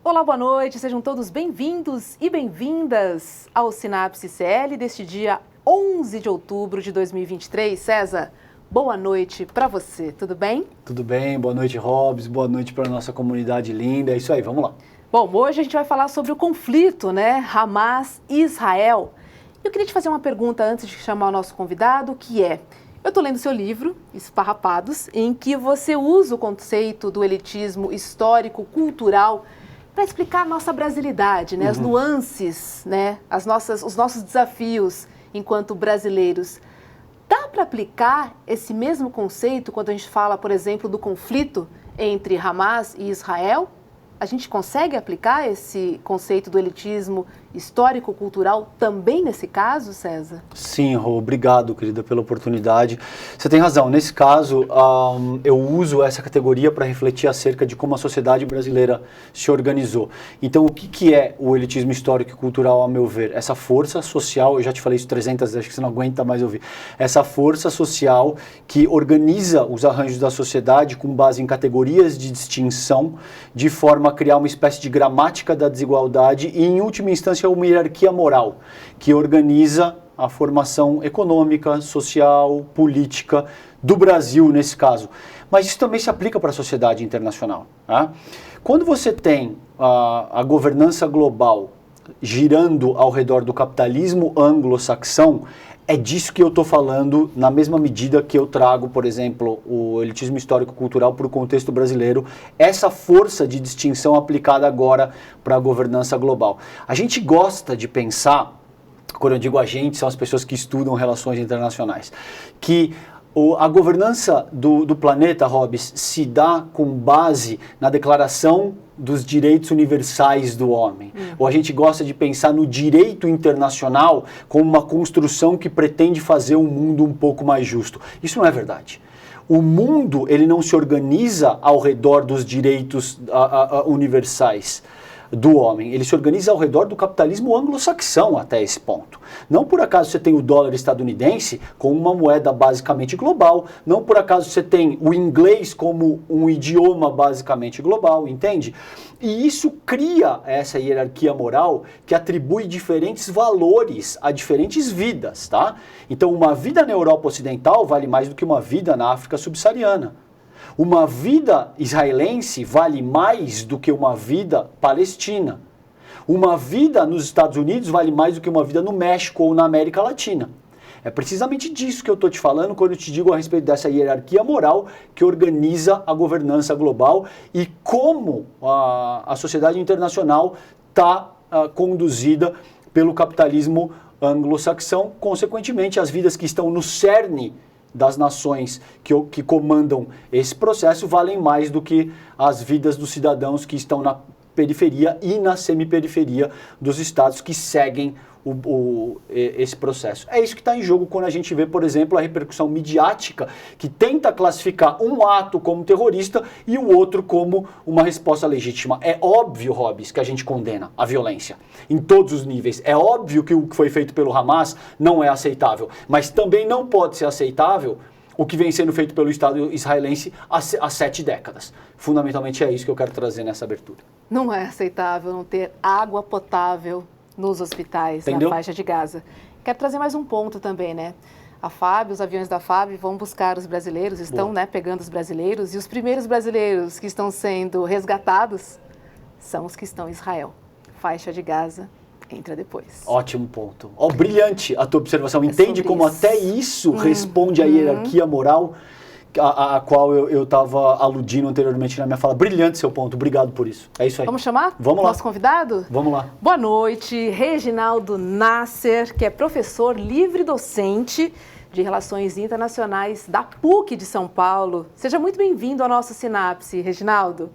Olá, boa noite, sejam todos bem-vindos e bem-vindas ao Sinapse CL deste dia 11 de outubro de 2023. César, boa noite para você, tudo bem? Tudo bem, boa noite, Robs, boa noite para a nossa comunidade linda, é isso aí, vamos lá. Bom, hoje a gente vai falar sobre o conflito, Hamas e Israel. Eu queria te fazer uma pergunta antes de chamar o nosso convidado, que é... Eu estou lendo seu livro, Esfarrapados, em que você usa o conceito do elitismo histórico-cultural para explicar a nossa brasilidade, as nuances, os nossos desafios enquanto brasileiros. Dá para aplicar esse mesmo conceito quando a gente fala, por exemplo, do conflito entre Hamas e Israel? A gente consegue aplicar esse conceito do elitismo histórico-cultural também nesse caso, César? Sim, Rô, obrigado, querida, pela oportunidade. Você tem razão, nesse caso, eu uso essa categoria para refletir acerca de como a sociedade brasileira se organizou. Então, o que é o elitismo histórico e cultural, a meu ver? Essa força social, eu já te falei isso 300 vezes, acho que você não aguenta mais ouvir, essa força social que organiza os arranjos da sociedade com base em categorias de distinção, de forma a criar uma espécie de gramática da desigualdade e, em última instância, uma hierarquia moral que organiza a formação econômica, social, política do Brasil, nesse caso. Mas isso também se aplica para a sociedade internacional. Tá? Quando você tem a governança global girando ao redor do capitalismo anglo-saxão, é disso que eu estou falando na mesma medida que eu trago, por exemplo, o elitismo histórico-cultural para o contexto brasileiro, essa força de distinção aplicada agora para a governança global. A gente gosta de pensar, quando eu digo a gente, são as pessoas que estudam relações internacionais, que a governança do planeta, Hobbes, se dá com base na Declaração dos Direitos Universais do Homem. Ou a gente gosta de pensar no direito internacional como uma construção que pretende fazer um mundo um pouco mais justo. Isso não é verdade. O mundo, ele não se organiza ao redor dos direitos universais do homem. Ele se organiza ao redor do capitalismo anglo-saxão até esse ponto. Não por acaso você tem o dólar estadunidense como uma moeda basicamente global, não por acaso você tem o inglês como um idioma basicamente global, entende? E isso cria essa hierarquia moral que atribui diferentes valores a diferentes vidas, tá? Então uma vida na Europa Ocidental vale mais do que uma vida na África Subsaariana. Uma vida israelense vale mais do que uma vida palestina. Uma vida nos Estados Unidos vale mais do que uma vida no México ou na América Latina. É precisamente disso que eu estou te falando quando eu te digo a respeito dessa hierarquia moral que organiza a governança global e como a sociedade internacional está conduzida pelo capitalismo anglo-saxão. Consequentemente, as vidas que estão no cerne das nações que comandam esse processo valem mais do que as vidas dos cidadãos que estão na periferia e na semiperiferia dos estados que seguem esse processo. É isso que está em jogo quando a gente vê, por exemplo, a repercussão midiática que tenta classificar um ato como terrorista e o outro como uma resposta legítima. É óbvio, Hobbes, que a gente condena a violência em todos os níveis. É óbvio que o que foi feito pelo Hamas não é aceitável, mas também não pode ser aceitável o que vem sendo feito pelo Estado israelense há 7 décadas. Fundamentalmente é isso que eu quero trazer nessa abertura. Não é aceitável não ter água potável nos hospitais, entendeu? Na faixa de Gaza. Quero trazer mais um ponto também, A FAB, os aviões da FAB vão buscar os brasileiros, estão pegando os brasileiros, e os primeiros brasileiros que estão sendo resgatados são os que estão em Israel. Faixa de Gaza entra depois. Ótimo ponto. Brilhante a tua observação. Entende como isso. Até isso responde à hierarquia moral a qual eu estava aludindo anteriormente na minha fala. Brilhante seu ponto, obrigado por isso. É isso aí. Vamos chamar Vamos lá. Nosso convidado? Vamos lá. Boa noite, Reginaldo Nasser, que é professor livre docente de Relações Internacionais da PUC de São Paulo. Seja muito bem-vindo ao nosso Sinapse, Reginaldo.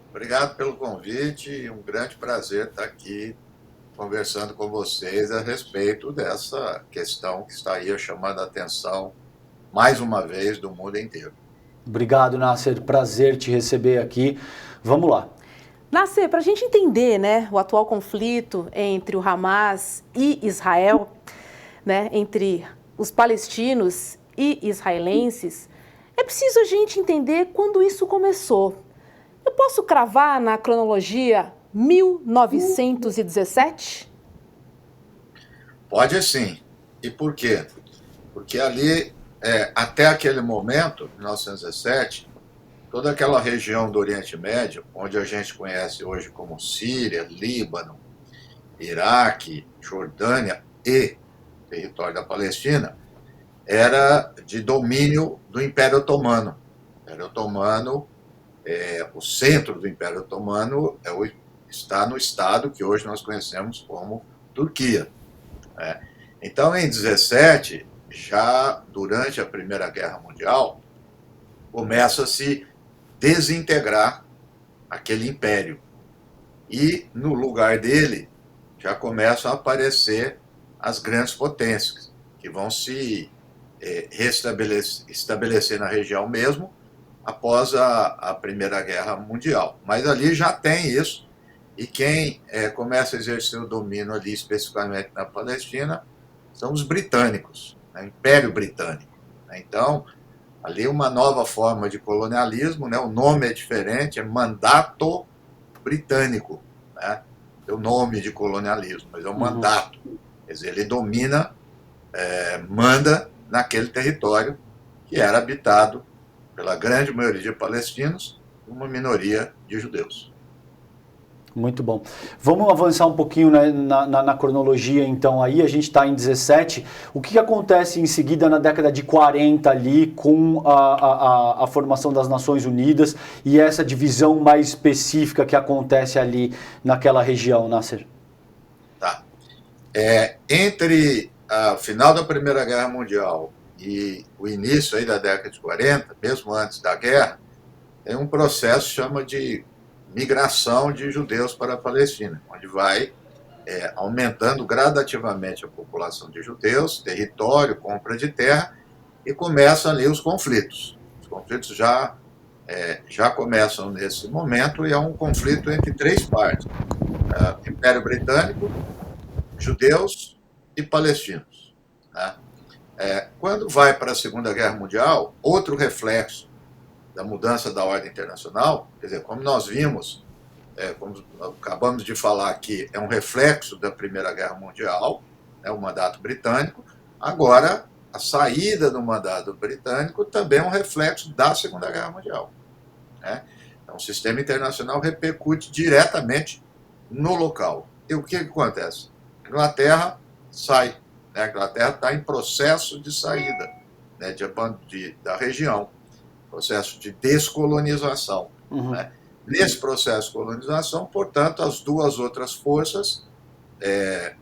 Obrigado pelo convite e um grande prazer estar aqui conversando com vocês a respeito dessa questão que está aí chamando a atenção mais uma vez do mundo inteiro. Obrigado, Nasser. Prazer te receber aqui. Vamos lá. Nasser, para a gente entender o atual conflito entre o Hamas e Israel, entre os palestinos e israelenses, é preciso a gente entender quando isso começou. Eu posso cravar na cronologia 1917? Pode sim. E por quê? Porque ali, até aquele momento, 1917, toda aquela região do Oriente Médio, onde a gente conhece hoje como Síria, Líbano, Iraque, Jordânia e território da Palestina, era de domínio do Império Otomano. O Império Otomano, o centro do Império Otomano está no estado que hoje nós conhecemos como Turquia. Então, em 17, já durante a Primeira Guerra Mundial, começa a se desintegrar aquele império. E, no lugar dele, já começam a aparecer as grandes potências, que vão se estabelecer na região mesmo após a Primeira Guerra Mundial. Mas ali já tem isso, e quem começa a exercer o domínio ali, especificamente na Palestina, são os britânicos, o Império Britânico. Então, ali uma nova forma de colonialismo, o nome é diferente, é Mandato Britânico, é o nome de colonialismo, mas é um mandato. Quer dizer, ele domina, manda naquele território que era habitado pela grande maioria de palestinos e uma minoria de judeus. Muito bom. Vamos avançar um pouquinho, né, na cronologia, então. Aí a gente está em 17. O que acontece em seguida na década de 40 ali com a formação das Nações Unidas e essa divisão mais específica que acontece ali naquela região, Nasser? Tá. Entre o final da Primeira Guerra Mundial e o início aí da década de 40, mesmo antes da guerra, tem um processo que chama de migração de judeus para a Palestina, onde vai aumentando gradativamente a população de judeus, território, compra de terra, e começam ali os conflitos. Os conflitos já começam nesse momento, e é um conflito entre três partes: Império Britânico, judeus e palestinos. Quando vai para a Segunda Guerra Mundial, outro reflexo da mudança da ordem internacional, quer dizer, como nós vimos, como acabamos de falar aqui, é um reflexo da Primeira Guerra Mundial, o mandato britânico. Agora, a saída do mandato britânico também é um reflexo da Segunda Guerra Mundial. Então, o sistema internacional repercute diretamente no local. E o que acontece? A Inglaterra sai. A Inglaterra está em processo de saída da região, processo de descolonização. Nesse processo de colonização, portanto, as duas outras forças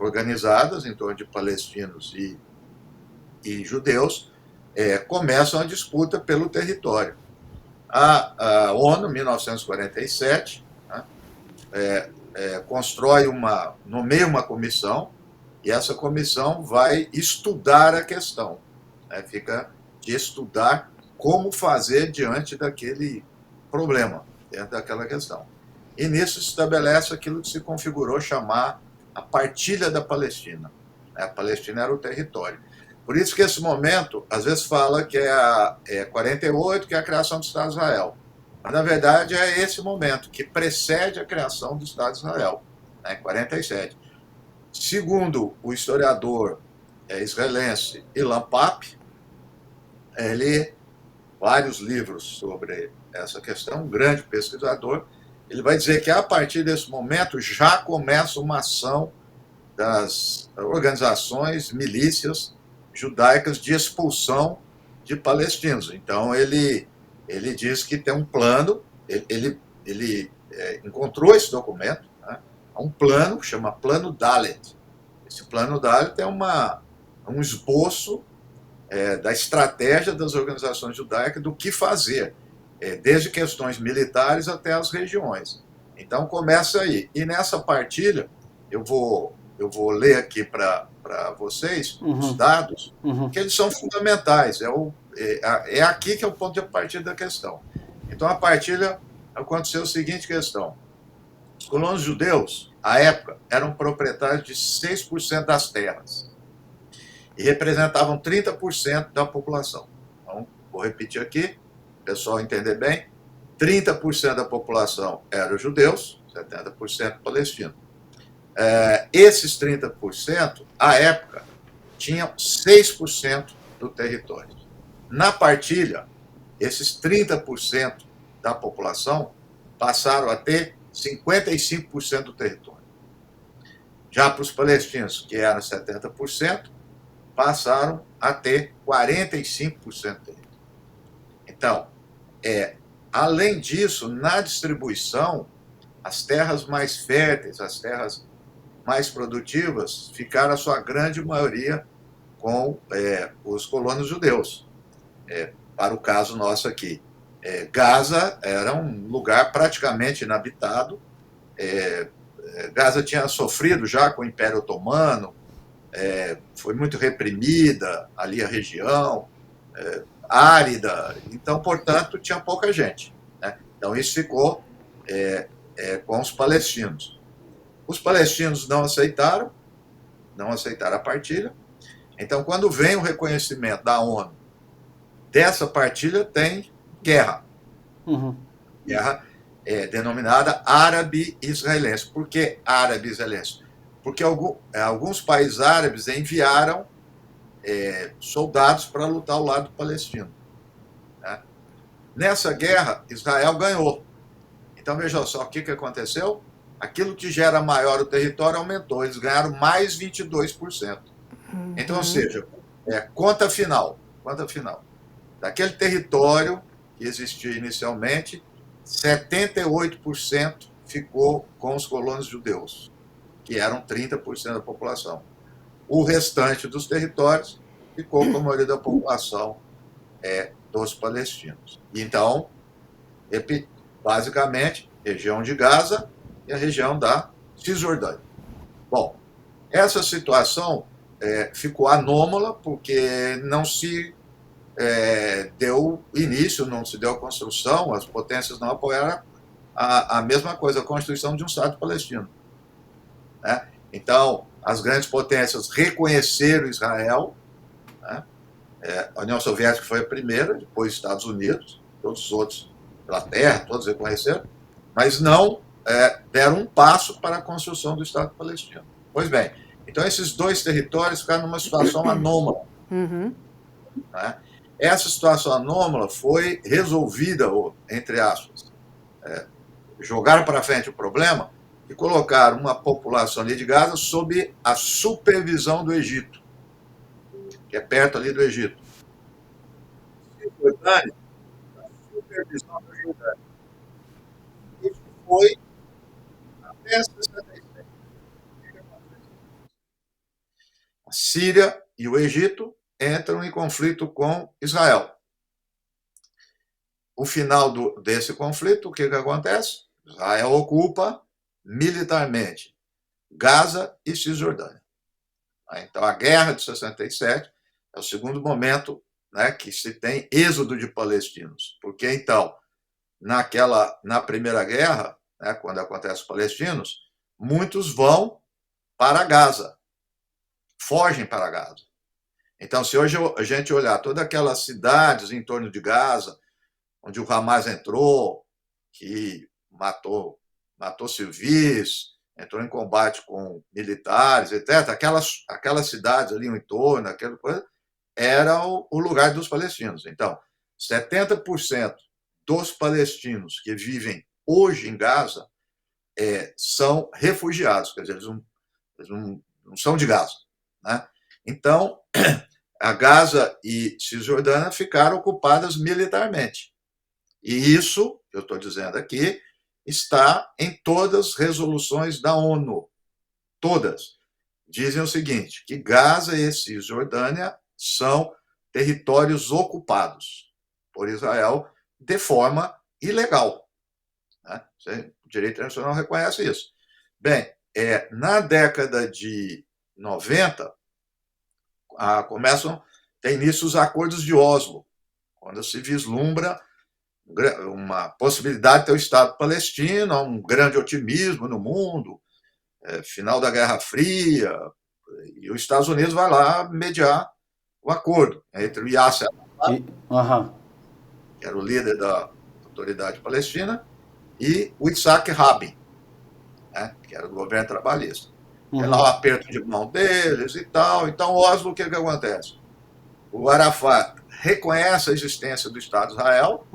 organizadas em torno de palestinos e judeus começam a disputa pelo território. A ONU, em 1947, nomeia uma comissão, e essa comissão vai estudar a questão. Fica de estudar como fazer diante daquele problema, dentro daquela questão. E nisso se estabelece aquilo que se configurou chamar a partilha da Palestina. A Palestina era o território. Por isso que esse momento, às vezes fala que é 48, que é a criação do Estado de Israel. Mas, na verdade, é esse momento que precede a criação do Estado de Israel, 47. Segundo o historiador israelense Ilan Pappé, vários livros sobre essa questão, um grande pesquisador, ele vai dizer que a partir desse momento já começa uma ação das organizações, milícias judaicas de expulsão de palestinos. Então ele diz que tem um plano, ele encontrou esse documento, há um plano que chama Plano Dalet. Esse Plano Dalet é um esboço da estratégia das organizações judaicas do que fazer, desde questões militares até as regiões. Então começa aí. E nessa partilha, eu vou ler aqui para vocês os dados, que eles são fundamentais. É aqui que é o ponto de partida da questão. Então a partilha aconteceu a seguinte questão: os colonos judeus, à época, eram proprietários de 6% das terras e representavam 30% da população. Então, vou repetir aqui, o pessoal entender bem: 30% da população eram judeus, 70% palestinos. Esses 30%, à época, tinham 6% do território. Na partilha, esses 30% da população passaram a ter 55% do território. Já para os palestinos, que eram 70%, passaram a ter 45% do território. Então, além disso, na distribuição, as terras mais férteis, as terras mais produtivas, ficaram a sua grande maioria com os colonos judeus. Para o caso nosso aqui, Gaza era um lugar praticamente inabitado. Gaza tinha sofrido já com o Império Otomano, foi muito reprimida ali a região, árida, então, portanto, tinha pouca gente, né? Então, isso ficou com os palestinos. Os palestinos não aceitaram a partilha. Então, quando vem o reconhecimento da ONU dessa partilha, tem guerra. Guerra denominada árabe-israelense. Por que árabe-israelense? Porque alguns países árabes enviaram soldados para lutar ao lado palestino, né? Nessa guerra, Israel ganhou. Então, veja só o que aconteceu. Aquilo que gera maior o território aumentou. Eles ganharam mais 22%. Então, ou seja, conta final. Daquele território que existia inicialmente, 78% ficou com os colonos judeus, que eram 30% da população. O restante dos territórios ficou com a maioria da população dos palestinos. Então, basicamente, região de Gaza e a região da Cisjordânia. Bom, essa situação ficou anômala porque não se deu início, não se deu a construção, as potências não apoiaram a mesma coisa, a constituição de um Estado palestino, né? Então, as grandes potências reconheceram Israel, né? A União Soviética foi a primeira, depois os Estados Unidos, todos os outros, Inglaterra, todos reconheceram, mas não deram um passo para a construção do Estado palestino. Pois bem, então esses dois territórios ficaram numa situação anômala. Né? Essa situação anômala foi resolvida, entre aspas, jogaram para frente o problema e colocaram uma população ali de Gaza sob a supervisão do Egito, que é perto ali do Egito. Cisjordânia, a supervisão da Jordânia. Isso foi até 67. A Síria e o Egito entram em conflito com Israel. O final desse conflito, o que acontece? Israel ocupa militarmente Gaza e Cisjordânia. Então, a guerra de 67 é o segundo momento, né, que se tem êxodo de palestinos. Porque, então, na Primeira Guerra, né, quando acontece os palestinos, muitos vão para Gaza, fogem para Gaza. Então, se hoje a gente olhar todas aquelas cidades em torno de Gaza, onde o Hamas entrou, que matou civis, entrou em combate com militares, etc., aquelas cidades ali em torno, aquela coisa, era o lugar dos palestinos. Então, 70% dos palestinos que vivem hoje em Gaza são refugiados, quer dizer, eles não são de Gaza, né? Então, a Gaza e Cisjordânia ficaram ocupadas militarmente. E isso, que eu estou dizendo aqui, está em todas as resoluções da ONU. Todas. Dizem o seguinte, que Gaza e Cisjordânia são territórios ocupados por Israel de forma ilegal, né? O direito internacional reconhece isso. Bem, na década de 90, tem início os acordos de Oslo, quando se vislumbra uma possibilidade de ter o Estado palestino, um grande otimismo no mundo, final da Guerra Fria, e os Estados Unidos vai lá mediar o acordo entre o Yasser Arafat, que era o líder do Autoridade Palestina, e o Yitzhak Rabin, né, que era do governo trabalhista. Tem lá o aperto de mão deles e tal. Então, Oslo, o que acontece? O Arafat reconhece a existência do Estado de Israel,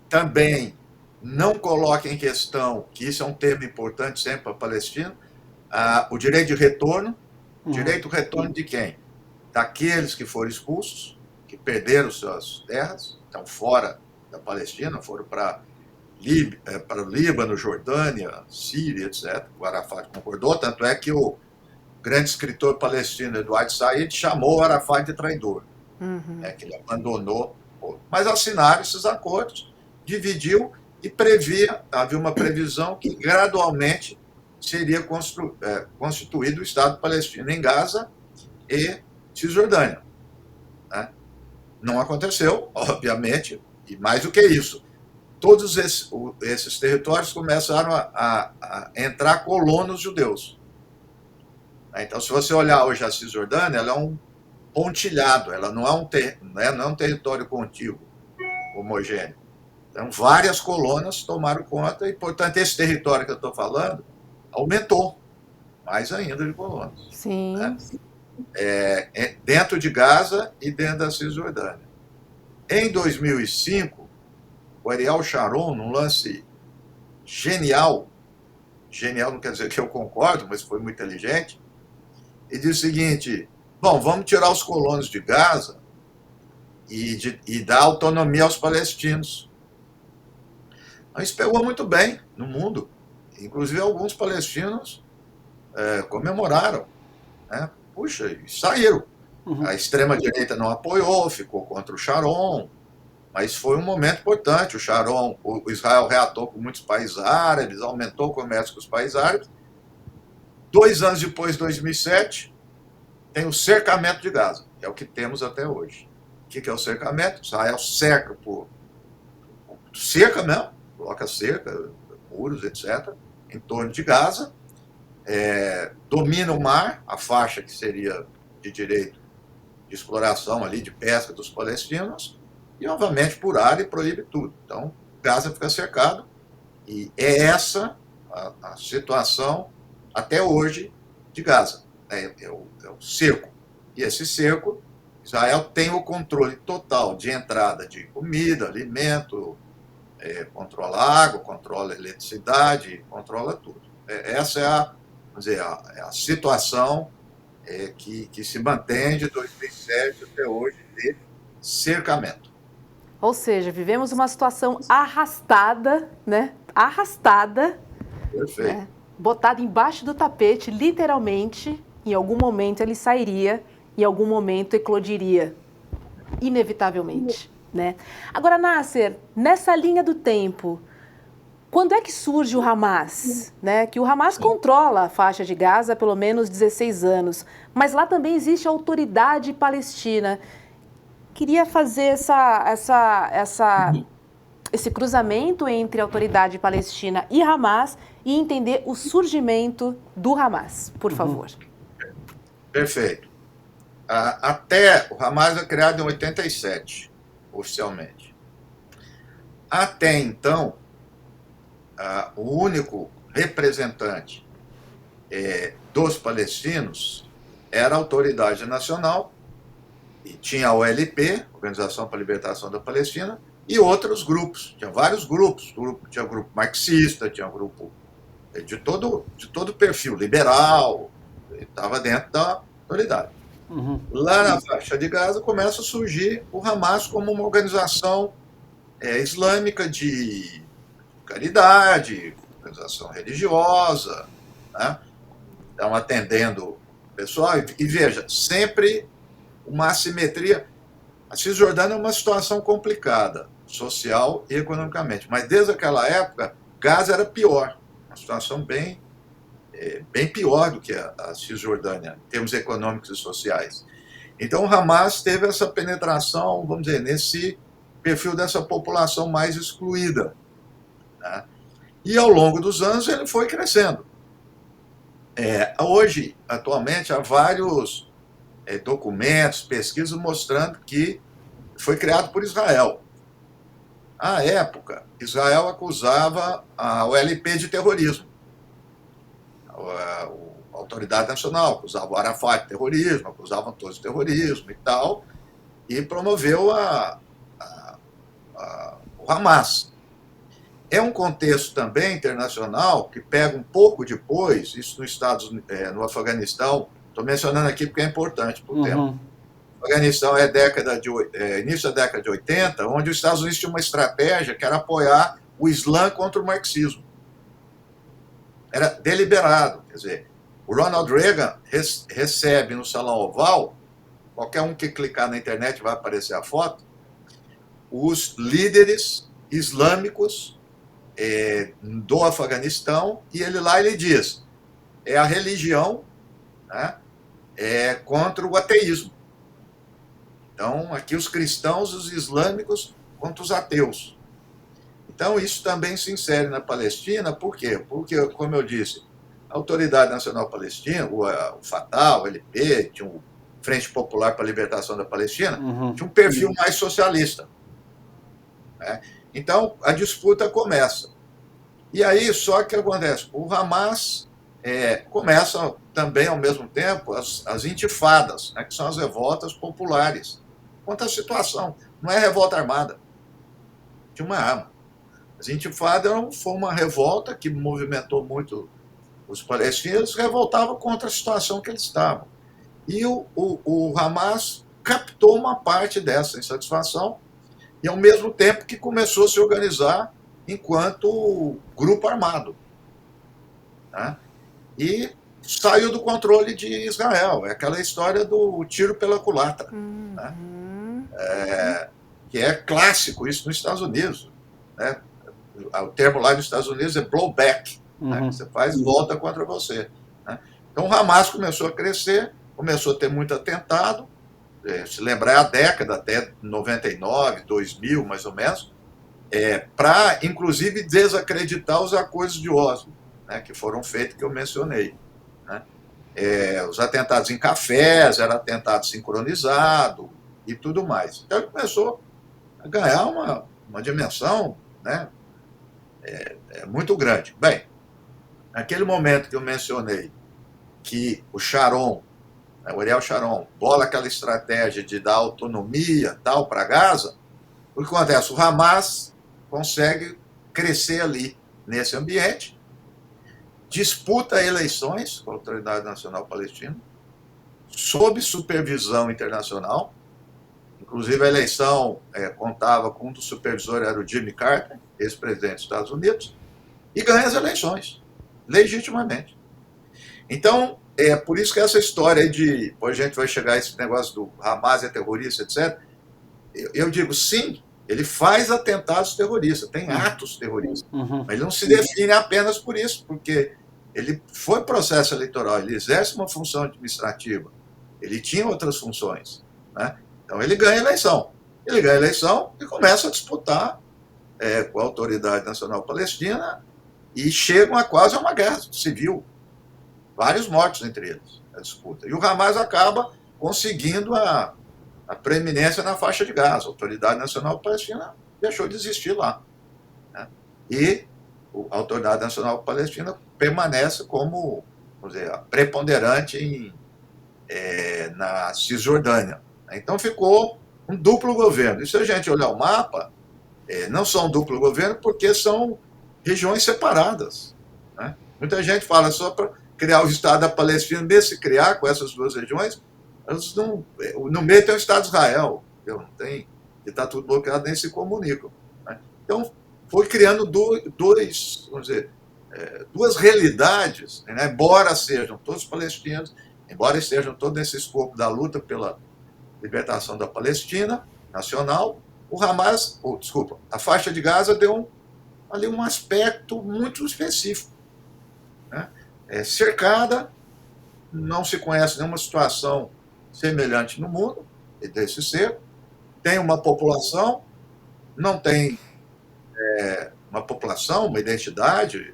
também não coloca em questão, que isso é um termo importante sempre para a Palestina, o direito de retorno. Direito de retorno de quem? Daqueles que foram expulsos, que perderam suas terras, estão fora da Palestina, foram para o Líbano, Jordânia, Síria, etc. O Arafat concordou, tanto é que o grande escritor palestino Eduardo Said chamou o Arafat de traidor, que ele abandonou. Mas assinaram esses acordos, dividiu e havia uma previsão que gradualmente seria constituído o Estado palestino em Gaza e Cisjordânia. Né? Não aconteceu, obviamente, e mais do que isso, todos esses territórios começaram a entrar colonos judeus. Então, se você olhar hoje a Cisjordânia, ela é um pontilhado, ela não é um território contíguo, homogêneo. Então, várias colonas tomaram conta e, portanto, esse território que eu estou falando aumentou mais ainda de colonos. Sim. Né? Dentro de Gaza e dentro da Cisjordânia. Em 2005, o Ariel Sharon, num lance genial não quer dizer que eu concordo, mas foi muito inteligente, e disse o seguinte: bom, vamos tirar os colonos de Gaza e dar autonomia aos palestinos. Então, isso pegou muito bem no mundo. Inclusive, alguns palestinos comemoraram. Né? Puxa, e saíram. A extrema-direita não apoiou, ficou contra o Sharon, mas foi um momento importante. O Sharon, o Israel reatou com muitos países árabes, aumentou o comércio com os países árabes. 2 anos depois, 2007, tem o cercamento de Gaza, que é o que temos até hoje. O que é o cercamento? Israel cerca mesmo, coloca cerca, muros, etc., em torno de Gaza, domina o mar, a faixa que seria de direito de exploração ali, de pesca dos palestinos, e, obviamente, por área proíbe tudo. Então, Gaza fica cercado, e é essa a situação até hoje de Gaza. É o cerco. E esse cerco, Israel tem o controle total de entrada de comida, alimento, controla a água, controla a eletricidade, controla tudo. Essa é a situação que se mantém de 2007 até hoje de cercamento. Ou seja, vivemos uma situação arrastada, né? Arrastada. Perfeito. Né? Botada embaixo do tapete, literalmente. Em algum momento ele sairia, em algum momento eclodiria, inevitavelmente. Né? Agora, Nasser, nessa linha do tempo, quando é que surge o Hamas? Né? Que o Hamas controla a faixa de Gaza há pelo menos 16 anos, mas lá também existe a Autoridade Palestina. Queria fazer esse cruzamento entre a Autoridade Palestina e Hamas e entender o surgimento do Hamas, por favor. Perfeito. Até o Hamas é criado em 87, oficialmente. Até então, o único representante dos palestinos era a Autoridade Nacional, e tinha a OLP, Organização para a Libertação da Palestina, e outros grupos. Tinha vários grupos. Tinha grupo marxista, tinha grupo de todo perfil, liberal, estava dentro da autoridade. Lá na faixa de Gaza começa a surgir o Hamas como uma organização islâmica de caridade, organização religiosa, né? Então, atendendo o pessoal. E veja, sempre uma assimetria. A Cisjordânia é uma situação complicada, social e economicamente, mas desde aquela época, Gaza era pior, uma situação bem pior do que a Cisjordânia, em termos econômicos e sociais. Então, o Hamas teve essa penetração, vamos dizer, nesse perfil dessa população mais excluída. Né? E, ao longo dos anos, ele foi crescendo. Hoje, atualmente, há vários documentos, pesquisas mostrando que foi criado por Israel. À época, Israel acusava a OLP de terrorismo. A Autoridade Nacional acusava o Arafat de terrorismo, acusavam todos de terrorismo e tal, e promoveu o Hamas. É um contexto também internacional que pega um pouco depois, isso no Afeganistão, estou mencionando aqui porque é importante para o tema. O Afeganistão início da década de 80, onde os Estados Unidos tinham uma estratégia que era apoiar o Islã contra o marxismo. Era deliberado, quer dizer, o Ronald Reagan recebe no Salão Oval, qualquer um que clicar na internet vai aparecer a foto, os líderes islâmicos do Afeganistão, e ele diz, é a religião, né, contra o ateísmo. Então, aqui os cristãos, os islâmicos contra os ateus. Então, isso também se insere na Palestina, por quê? Porque, como eu disse, a Autoridade Nacional Palestina, o Fatah, o LP, tinha o Frente Popular para a Libertação da Palestina, tinha um perfil mais socialista. Né? Então, a disputa começa. E aí, só que acontece, o Hamas começa também, ao mesmo tempo, as intifadas, né, que são as revoltas populares, contra a situação. Não é revolta armada, tinha uma arma. As intifadas foi uma revolta que movimentou muito os palestinos, revoltavam contra a situação que eles estavam. E o Hamas captou uma parte dessa insatisfação, e ao mesmo tempo que começou a se organizar enquanto grupo armado. Né? E saiu do controle de Israel. É aquela história do tiro pela culatra. Né? Que é clássico isso nos Estados Unidos. Né? O termo lá nos Estados Unidos é blowback. Né? Você faz volta contra você. Né? Então o Hamas começou a crescer, começou a ter muito atentado. Se lembrar, a década até 99, 2000, mais ou menos, para, inclusive, desacreditar os acordos de Oslo, né, que foram feitos, que eu mencionei. Né? Os atentados em cafés, era atentado sincronizado e tudo mais. Então ele começou a ganhar uma dimensão, né, muito grande. Bem, naquele momento que eu mencionei que o Sharon, o Ariel Sharon, bola aquela estratégia de dar autonomia tal para Gaza, o que acontece? O Hamas consegue crescer ali nesse ambiente, disputa eleições com a Autoridade Nacional Palestina, sob supervisão internacional. Inclusive a eleição contava com um dos supervisores, era o Jimmy Carter, ex-presidente dos Estados Unidos, e ganha as eleições, legitimamente. Então, por isso que essa história de, depois a gente vai chegar a esse negócio do Hamas é terrorista, etc., eu digo, sim, ele faz atentados terroristas, tem atos terroristas, mas ele não se define apenas por isso, porque ele foi processo eleitoral, ele exerce uma função administrativa, ele tinha outras funções, né? Então ele ganha a eleição. Ele ganha a eleição e começa a disputar com a Autoridade Nacional Palestina e chegam a quase uma guerra civil. Vários mortos entre eles, a disputa. E o Hamas acaba conseguindo a preeminência na faixa de Gaza. A Autoridade Nacional Palestina deixou de existir lá. Né? E a Autoridade Nacional Palestina permanece como, vamos dizer, preponderante na Cisjordânia. Então ficou um duplo governo. E se a gente olhar o mapa, não são um duplo governo porque são regiões separadas. Né? Muita gente fala só para criar o Estado da Palestina, mesmo se criar com essas duas regiões, no meio tem o Estado de Israel, não tem, que está tudo bloqueado, nem se comunicam. Né? Então, foi criando vamos dizer, duas realidades, né? Embora sejam todos palestinos, embora estejam todos nesse escopo da luta pela libertação da Palestina nacional, o Hamas, a faixa de Gaza deu ali um aspecto muito específico. Né? Cercada, não se conhece nenhuma situação semelhante no mundo, desse cerco, tem uma população, não tem uma população, uma identidade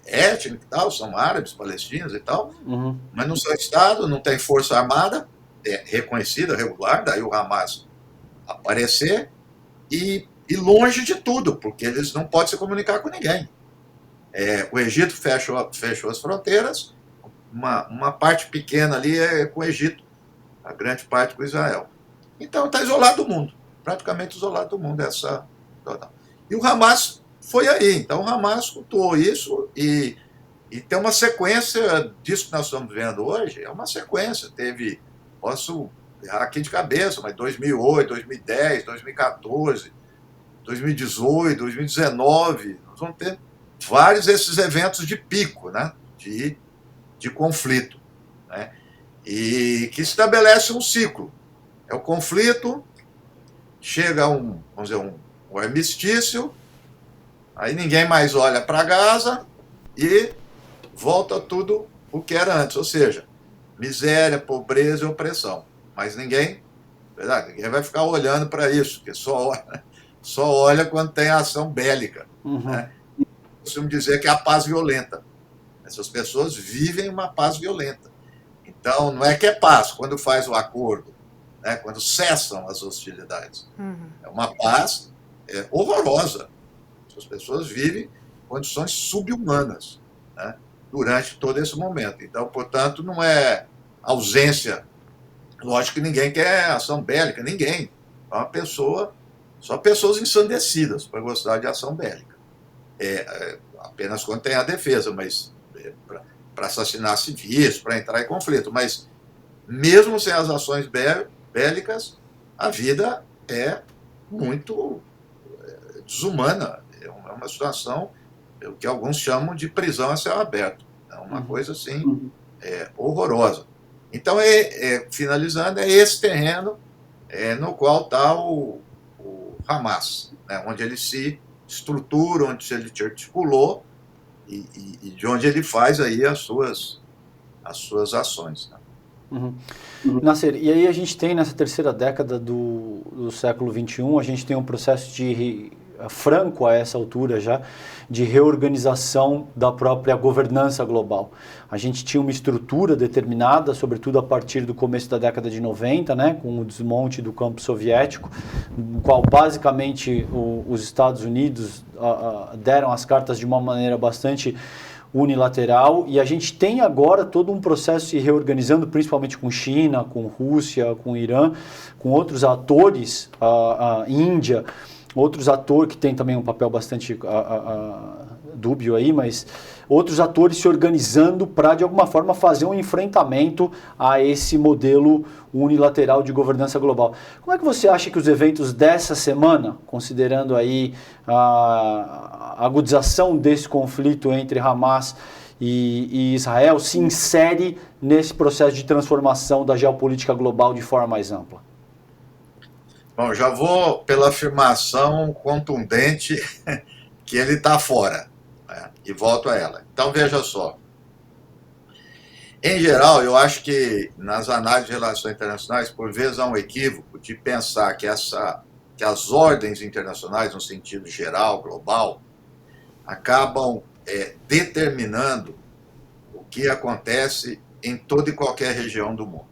étnica e tal, são árabes, palestinos e tal, mas não são Estado, não tem força armada reconhecida, regular, daí o Hamas aparecer, e longe de tudo, porque eles não podem se comunicar com ninguém. O Egito fechou as fronteiras, uma parte pequena ali é com o Egito, a grande parte com Israel. Então está isolado do mundo, praticamente isolado do mundo. E o Hamas foi aí. Então o Hamas cultuou isso e tem uma sequência disso que nós estamos vendo hoje, é uma sequência. Posso errar aqui de cabeça, mas 2008, 2010, 2014, 2018, 2019, nós vamos ter vários desses eventos de pico, né, de conflito, né, e que estabelece um ciclo. É o conflito, chega vamos dizer, um armistício, aí ninguém mais olha para Gaza e volta tudo o que era antes, ou seja, miséria, pobreza e opressão. Mas ninguém vai ficar olhando para isso, porque só olha quando tem ação bélica. Né? Costumo dizer que é a paz violenta. Essas pessoas vivem uma paz violenta. Então, não é que é paz quando faz o acordo, né? Quando cessam as hostilidades. É uma paz horrorosa. As pessoas vivem condições subhumanas, né, durante todo esse momento. Então, portanto, não é ausência. Lógico que ninguém quer ação bélica, ninguém. Só pessoas ensandecidas para gostar de ação bélica. Apenas quando tem a defesa, mas para assassinar civis, para entrar em conflito. Mas, mesmo sem as ações bélicas, a vida é muito desumana. É uma situação o que alguns chamam de prisão a céu aberto. É uma coisa assim horrorosa. Então, finalizando, é esse terreno no qual está o Hamas, né, onde ele se estrutura, onde ele se articulou e de onde ele faz aí as suas ações. Né? Nasser, e aí a gente tem nessa terceira década do século XXI, a gente tem um processo franco a essa altura já, de reorganização da própria governança global. A gente tinha uma estrutura determinada, sobretudo a partir do começo da década de 90, né, com o desmonte do campo soviético, no qual basicamente os Estados Unidos deram as cartas de uma maneira bastante unilateral, e a gente tem agora todo um processo se reorganizando, principalmente com China, com Rússia, com Irã, com outros atores, a Índia, outros atores que têm também um papel bastante dúbio aí, mas outros atores se organizando para, de alguma forma, fazer um enfrentamento a esse modelo unilateral de governança global. Como é que você acha que os eventos dessa semana, considerando aí a agudização desse conflito entre Hamas e Israel, se insere nesse processo de transformação da geopolítica global de forma mais ampla? Bom, já vou pela afirmação contundente que ele está fora, né? E volto a ela. Então, veja só. Em geral, eu acho que nas análises de relações internacionais, por vezes há um equívoco de pensar que as ordens internacionais, no sentido geral, global, acabam determinando o que acontece em toda e qualquer região do mundo.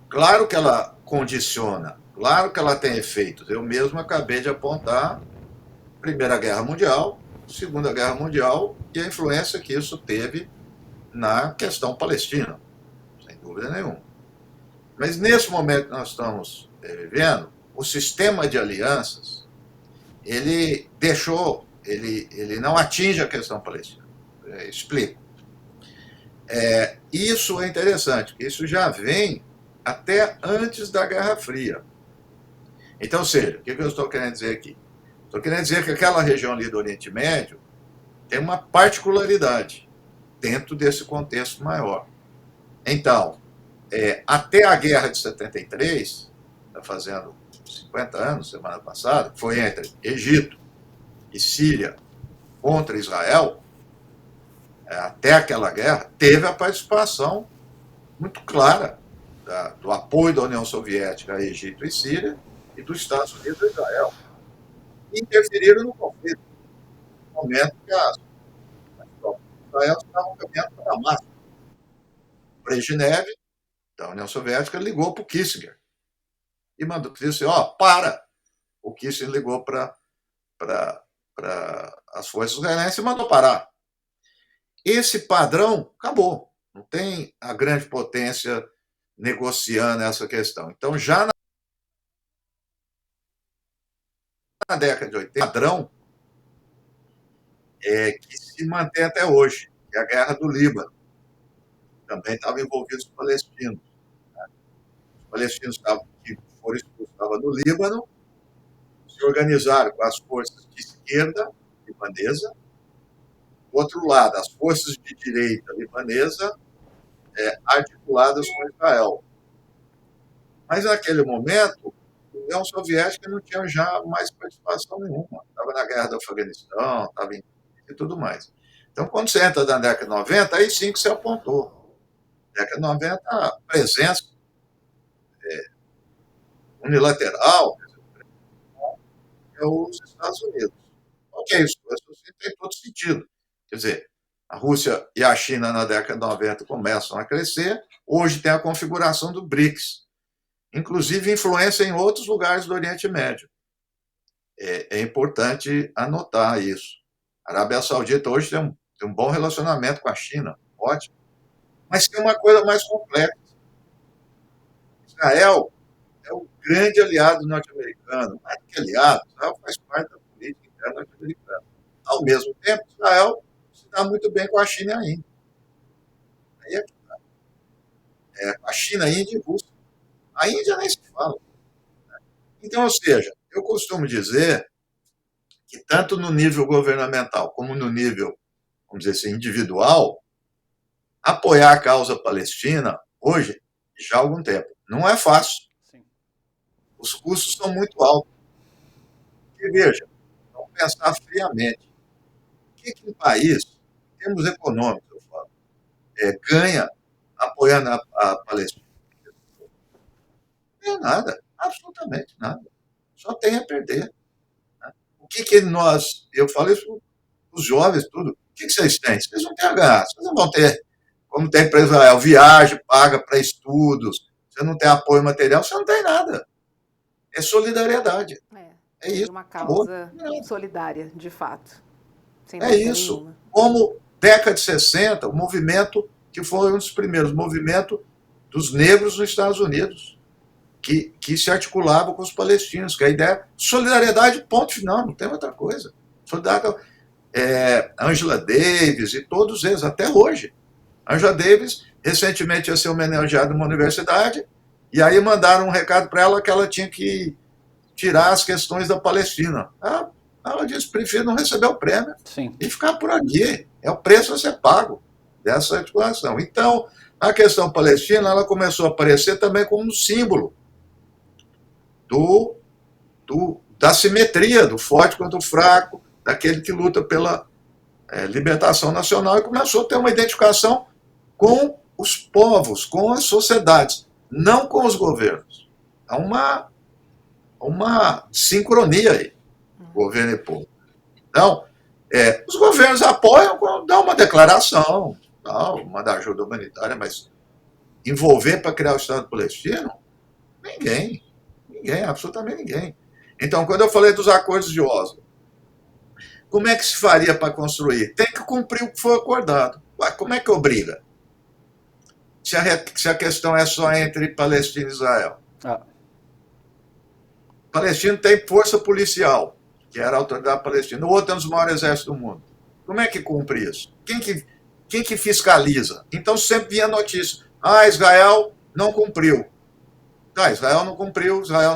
Claro que ela condiciona, claro que ela tem efeitos. Eu mesmo acabei de apontar Primeira Guerra Mundial, Segunda Guerra Mundial e a influência que isso teve na questão palestina, sem dúvida nenhuma. Mas nesse momento que nós estamos vivendo, o sistema de alianças, ele não atinge a questão palestina. Explico. Isso é interessante, porque isso já vem até antes da Guerra Fria. Então, ou seja, o que eu estou querendo dizer aqui? Estou querendo dizer que aquela região ali do Oriente Médio tem uma particularidade dentro desse contexto maior. Então, até a Guerra de 73, está fazendo 50 anos, semana passada, foi entre Egito e Síria contra Israel, até aquela guerra, teve a participação muito clara do apoio da União Soviética a Egito e Síria e dos Estados Unidos a Israel. E interferiram no conflito, no momento que Israel estava caminhando para Damasco. O Brezhnev, da União Soviética, ligou para o Kissinger e disse: para! o Kissinger ligou para as forças israelenses e mandou parar. Esse padrão acabou. Não tem a grande potência negociando essa questão. Então, já na década de 80, o padrão que se mantém até hoje, que é a Guerra do Líbano. Também estavam envolvidos os palestinos. Os palestinos que foram expulsos estavam no Líbano, se organizaram com as forças de esquerda libanesa. Do outro lado, as forças de direita libanesa articuladas com Israel. Mas, naquele momento, a União Soviética não tinha já mais participação nenhuma. Estava na guerra do Afeganistão, estava em e tudo mais. Então, quando você entra na década de 90, aí sim que você apontou. Na década de 90, a presença unilateral é os Estados Unidos. Ok, isso tem todo sentido. Quer dizer, a Rússia e a China na década de 90 começam a crescer, hoje tem a configuração do BRICS, inclusive influência em outros lugares do Oriente Médio. É importante anotar isso. A Arábia Saudita hoje tem um bom relacionamento com a China, ótimo. Mas tem uma coisa mais complexa. Israel é o grande aliado norte-americano. Mais do que aliado, Israel faz parte da política interna norte-americana. Ao mesmo tempo, Israel se dá muito bem com a China e a Índia. Aí é que tá. A China, a Índia e a Rússia. A Índia nem se fala. Então, ou seja, eu costumo dizer que tanto no nível governamental como no nível, vamos dizer assim, individual, apoiar a causa palestina, hoje, já há algum tempo, não é fácil. Sim. Os custos são muito altos. E veja, vamos pensar friamente. O que um país, em termos econômicos, eu falo, ganha apoiando a Palestina? Não é nada, absolutamente nada. Só tem a perder. O que nós, eu falo isso para os jovens, tudo, o que vocês têm? Vocês não têm a ganhar, vocês não vão ter, como tem para Israel, viagem, paga para estudos, você não tem apoio material, você não tem nada. É solidariedade. É isso. Uma causa solidária, de fato. Sem é isso. Nenhuma. Como década de 60, o movimento que foi um dos primeiros movimentos dos negros nos Estados Unidos, que se articulava com os palestinos, que a ideia é solidariedade, ponto final, não tem outra coisa. Solidariedade, Angela Davis e todos eles, até hoje. Angela Davis recentemente ia ser homenageada numa universidade, e aí mandaram um recado para ela que ela tinha que tirar as questões da Palestina. Ela disse, prefiro não receber o prêmio. Sim. E ficar por aqui. É o preço a ser pago dessa articulação. Então, a questão palestina ela começou a aparecer também como um símbolo da simetria, do forte contra o fraco, daquele que luta pela libertação nacional, e começou a ter uma identificação com os povos, com as sociedades, não com os governos. Há uma sincronia aí, governo e povo. Então, os governos apoiam, dão uma declaração, mandar ajuda humanitária, mas envolver para criar o Estado palestino? Ninguém, absolutamente ninguém. Então, quando eu falei dos acordos de Oslo, como é que se faria para construir? Tem que cumprir o que foi acordado. Como é que obriga? Se a questão é só entre Palestina e Israel. O palestino tem força policial, que era a autoridade palestina. O outro é um dos maiores exércitos do mundo. Como é que cumpre isso? Quem que fiscaliza? Então sempre vinha notícia. Israel não cumpriu. Israel não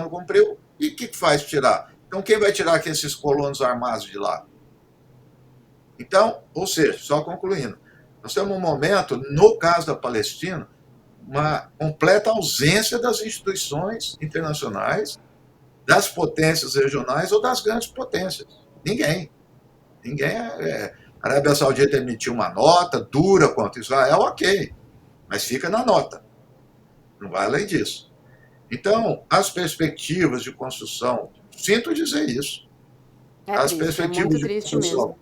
cumpriu. E o que faz tirar? Então quem vai tirar esses colonos armados de lá? Então, ou seja, só concluindo, nós temos um momento, no caso da Palestina, uma completa ausência das instituições internacionais, das potências regionais ou das grandes potências. Ninguém. A Arábia Saudita emitiu uma nota dura contra Israel, ok, mas fica na nota. Não vai além disso. Então, as perspectivas de construção, sinto dizer isso, as perspectivas de construção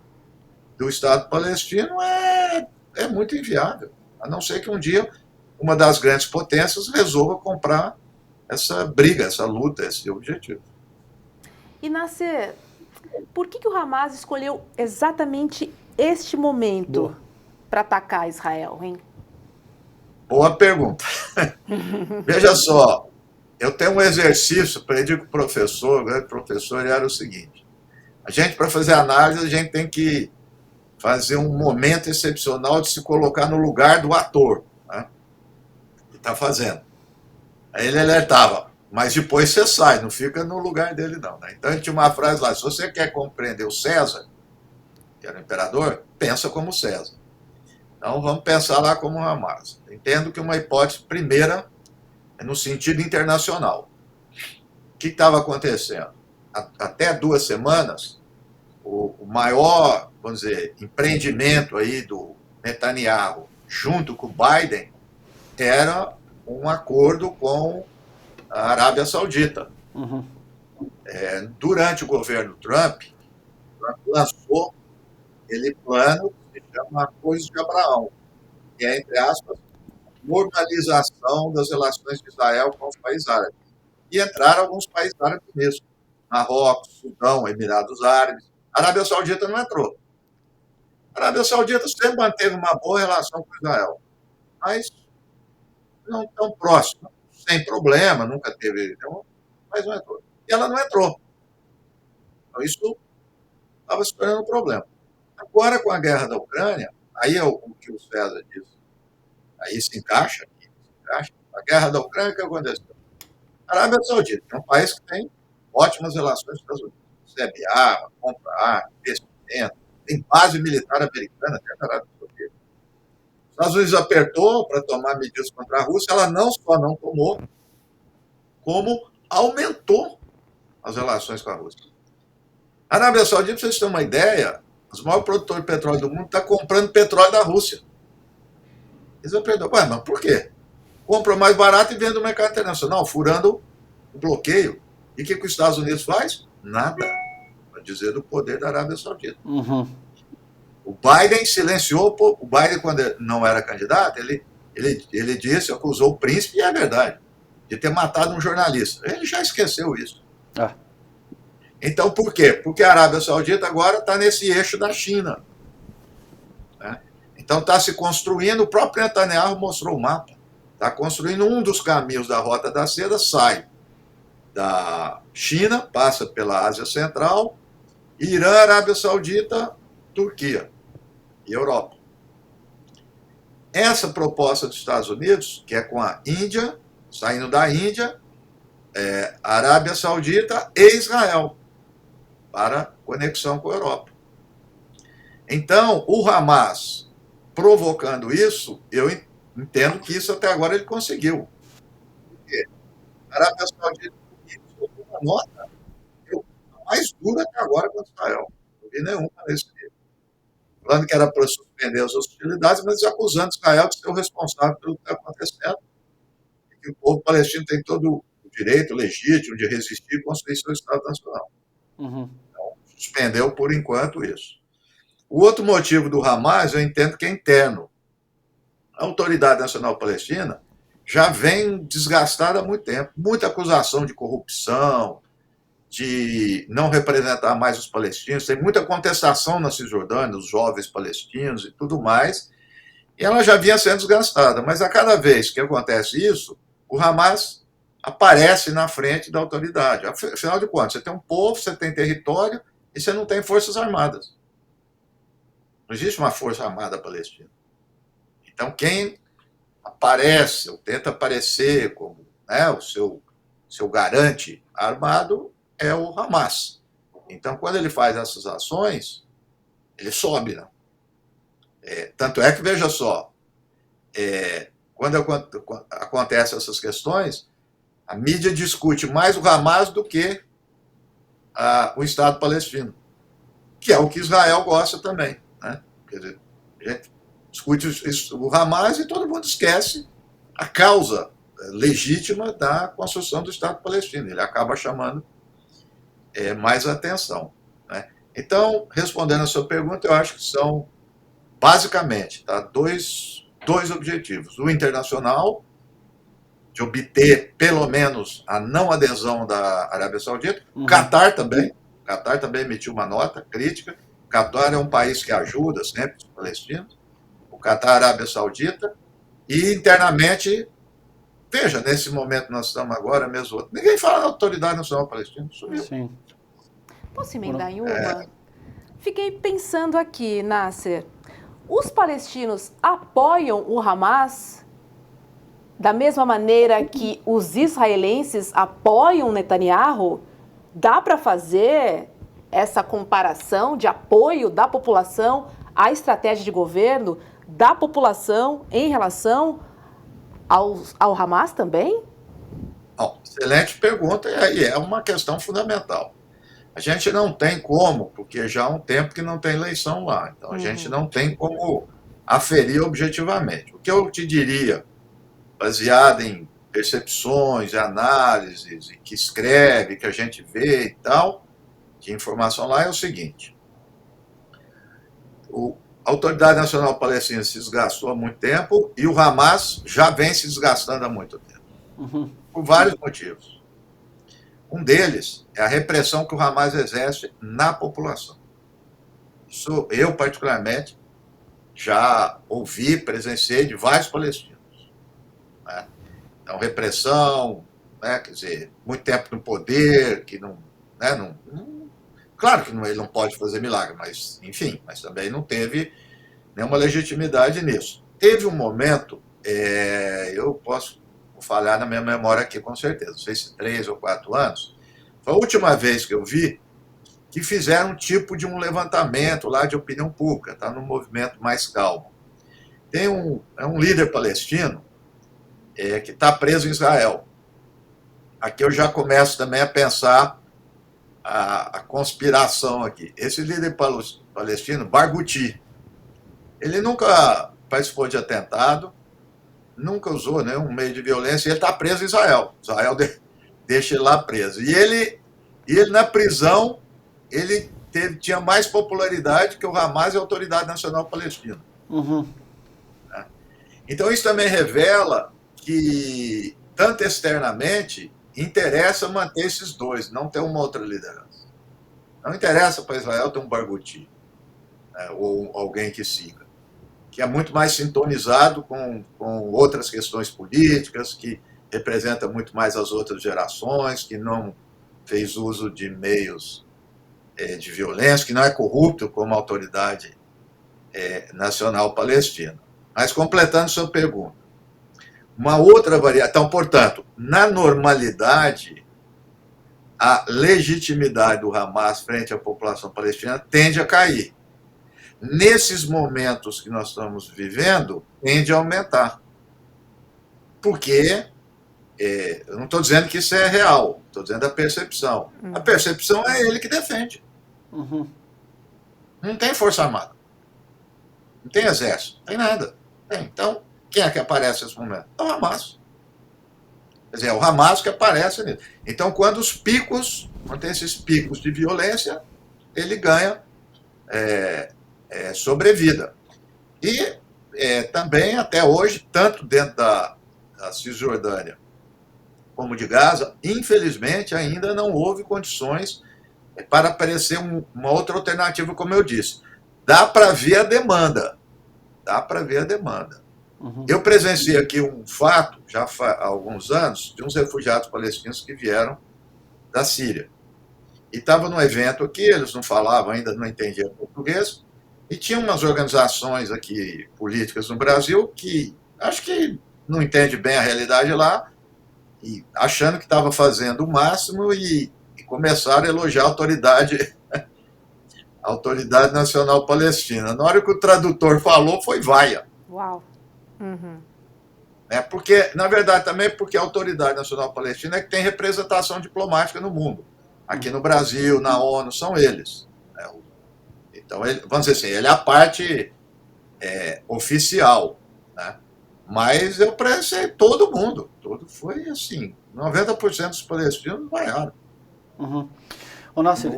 do Estado palestino é muito inviável, a não ser que um dia uma das grandes potências resolva comprar essa briga, essa luta, esse objetivo. E Nasser, por que o Hamas escolheu exatamente este momento para atacar Israel, hein? Boa pergunta. Veja só, eu tenho um exercício, aprendi com o professor, o grande professor, e era o seguinte: a gente, para fazer análise, a gente tem que fazer um momento excepcional de se colocar no lugar do ator, né, que está fazendo. Aí ele alertava, mas depois você sai, não fica no lugar dele não. Né? Então ele tinha uma frase lá: se você quer compreender o César, que era o imperador, pensa como César. Então vamos pensar lá como Hamas. Entendo que uma hipótese primeira é no sentido internacional. O que estava acontecendo? Até 2 semanas, o maior, vamos dizer, empreendimento aí do Netanyahu junto com o Biden era um acordo com a Arábia Saudita. Uhum. Durante o governo Trump lançou aquele plano que se chama Acordo de Abraão, que é, entre aspas, normalização das relações de Israel com os países árabes. E entraram alguns países árabes mesmo. Marrocos, Sudão, Emirados Árabes. A Arábia Saudita não entrou. A Arábia Saudita sempre manteve uma boa relação com Israel, mas não tão próxima, sem problema, nunca teve, mas não entrou. E ela não entrou. Então isso estava se tornando um problema. Agora, com a guerra da Ucrânia, aí é o que o César disse, aí se encaixa. A guerra da Ucrânia, o que aconteceu? A Arábia Saudita é um país que tem ótimas relações com os Estados Unidos. Recebe arma, compra arma, investimento, tem base militar americana até na Arábia Saudita. Os Estados Unidos apertou para tomar medidas contra a Rússia, ela não só não tomou, como aumentou as relações com a Rússia. A Arábia Saudita, para vocês terem uma ideia, os maiores produtores de petróleo do mundo estão comprando petróleo da Rússia. Eles vão perder. Mas por quê? Compra mais barato e vende no mercado internacional, furando o bloqueio. E o que os Estados Unidos faz? Nada. Para dizer do poder da Arábia Saudita. Uhum. O Biden silenciou, o Biden, quando não era candidato, ele disse, acusou o príncipe, e é verdade, de ter matado um jornalista. Ele já esqueceu isso. Então, por quê? Porque a Arábia Saudita agora está nesse eixo da China. Né? Então, está se construindo, o próprio Netanyahu mostrou o mapa. Está construindo um dos caminhos da Rota da Seda, sai da China, passa pela Ásia Central, Irã, Arábia Saudita, Turquia e Europa. Essa proposta dos Estados Unidos, que é com a Índia, saindo da Índia, Arábia Saudita e Israel, para conexão com a Europa. Então, o Hamas provocando isso, eu entendo que isso até agora ele conseguiu. Porque a Arábia Saudita soltou uma nota a mais dura até agora contra Israel. Não vi nenhuma nesse nível. Falando que era para suspender as hostilidades, mas acusando Israel de ser o responsável pelo que está acontecendo. E que o povo palestino tem todo o direito legítimo de resistir e construir seu Estado nacional. Uhum. Então, suspendeu por enquanto isso. O outro motivo do Hamas, eu entendo que é interno. A Autoridade Nacional Palestina já vem desgastada há muito tempo. Muita acusação de corrupção, de não representar mais os palestinos, tem muita contestação na Cisjordânia, dos jovens palestinos e tudo mais, e ela já vinha sendo desgastada. Mas a cada vez que acontece isso, o Hamas aparece na frente da autoridade. Afinal de contas, você tem um povo, você tem território e você não tem forças armadas. Não existe uma força armada palestina. Então, quem aparece, ou tenta aparecer como, né, o seu garante armado, é o Hamas. Então, quando ele faz essas ações, ele sobe. Né? Tanto é que, veja só, quando acontecem essas questões, a mídia discute mais o Hamas do que o Estado palestino, que é o que Israel gosta também. Né? Quer dizer, a gente discute o Hamas e todo mundo esquece a causa legítima da construção do Estado palestino. Ele acaba chamando mais atenção. Né? Então, respondendo a sua pergunta, eu acho que são, basicamente, dois objetivos. O internacional, de obter, pelo menos, a não adesão da Arábia Saudita. O Catar também emitiu uma nota crítica. O Catar é um país que ajuda sempre os palestinos. O Catar, a Arábia Saudita. E, internamente, veja, nesse momento nós estamos agora, mesmo ninguém fala da Autoridade Nacional Palestina. Sumiu. Sim. Posso emendar em uma? Fiquei pensando aqui, Nasser. Os palestinos apoiam o Hamas da mesma maneira que os israelenses apoiam Netanyahu? Dá para fazer essa comparação de apoio da população à estratégia de governo da população em relação ao Hamas também? Bom, excelente pergunta, e aí é uma questão fundamental. A gente não tem como, porque já há um tempo que não tem eleição lá, então a gente não tem como aferir objetivamente. O que eu te diria, baseado em percepções, análises, que escreve, que a gente vê e tal, de informação lá, é o seguinte: a Autoridade Nacional Palestina se desgastou há muito tempo e o Hamas já vem se desgastando há muito tempo, por vários motivos. Um deles é a repressão que o Hamas exerce na população. Isso eu, particularmente, já ouvi, presenciei de vários palestinos. Né? Então, repressão, né? Quer dizer, muito tempo no poder, que não, né? Claro que ele não pode fazer milagre, mas, enfim, mas também não teve nenhuma legitimidade nisso. Teve um momento, eu posso falhar na minha memória aqui com certeza, não sei se 3 ou 4 anos, foi a última vez que eu vi que fizeram um tipo de um levantamento lá de opinião pública, está num movimento mais calmo. Tem um líder palestino que está preso em Israel. Aqui eu já começo também a pensar a conspiração aqui. Esse líder palestino, Barghouti, ele nunca participou de atentado, nunca usou nenhum meio de violência, e ele está preso em Israel. Israel deixa ele lá preso. E ele na prisão, ele tinha mais popularidade que o Hamas e a Autoridade Nacional Palestina. Então isso também revela que, tanto externamente, interessa manter esses dois, não ter uma outra liderança. Não interessa para Israel ter um Barghouti, né, ou alguém que siga, que é muito mais sintonizado com outras questões políticas, que representa muito mais as outras gerações, que não fez uso de meios de violência, que não é corrupto como a Autoridade Nacional Palestina. Mas, completando sua pergunta, uma outra variável. Então, portanto, na normalidade, a legitimidade do Hamas frente à população palestina tende a cair. Nesses momentos que nós estamos vivendo, tende a aumentar. Porque, eu não estou dizendo que isso é real, estou dizendo a percepção. A percepção é ele que defende. Não tem força armada. Não tem exército, não tem nada. Então, quem é que aparece nesse momento? É o Hamas. Quer dizer, é o Hamas que aparece nisso. Então, quando tem esses picos de violência, ele ganha sobrevida. E também, até hoje, tanto dentro da Cisjordânia como de Gaza, infelizmente, ainda não houve condições para aparecer uma outra alternativa, como eu disse. Dá para ver a demanda. Eu presenciei aqui um fato, já há alguns anos, de uns refugiados palestinos que vieram da Síria. E estava num evento aqui, eles não falavam ainda, não entendiam português, e tinha umas organizações aqui, políticas no Brasil, que acho que não entende bem a realidade lá, e achando que estava fazendo o máximo, e começaram a elogiar a Autoridade Nacional Palestina. Na hora que o tradutor falou, foi vaia. Uau! Porque, na verdade, também porque a Autoridade Nacional Palestina é que tem representação diplomática no mundo. Aqui no Brasil, na ONU, são eles. Então, vamos dizer assim, ele é a parte oficial. Né? Mas eu presenciei todo mundo. Foi assim, 90% dos palestinos vaiaram. Ô, Nasser,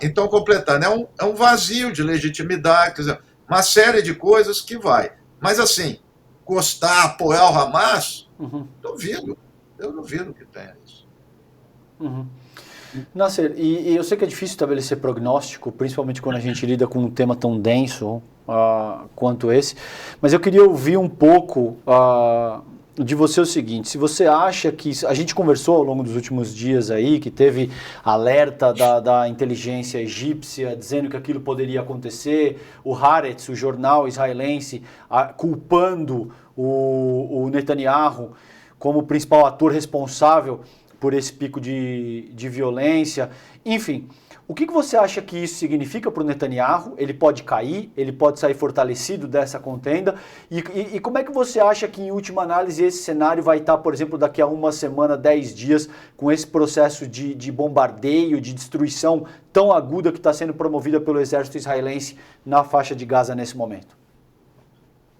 então, completando, é um vazio de legitimidade, quer dizer, uma série de coisas que vai. Mas, assim, gostar, apoiar o Hamas, Eu duvido que tenha isso. Nasser, e eu sei que é difícil estabelecer prognóstico, principalmente quando a gente lida com um tema tão denso quanto esse, mas eu queria ouvir um pouco de você o seguinte: se você acha que... A gente conversou ao longo dos últimos dias aí, que teve alerta da inteligência egípcia dizendo que aquilo poderia acontecer, o Haaretz, o jornal israelense, culpando o Netanyahu como principal ator responsável por esse pico de violência. Enfim, o que você acha que isso significa para o Netanyahu? Ele pode cair? Ele pode sair fortalecido dessa contenda? E como é que você acha que, em última análise, esse cenário vai estar, por exemplo, daqui a uma semana, 10 dias, com esse processo de bombardeio, de destruição tão aguda que está sendo promovida pelo exército israelense na faixa de Gaza nesse momento?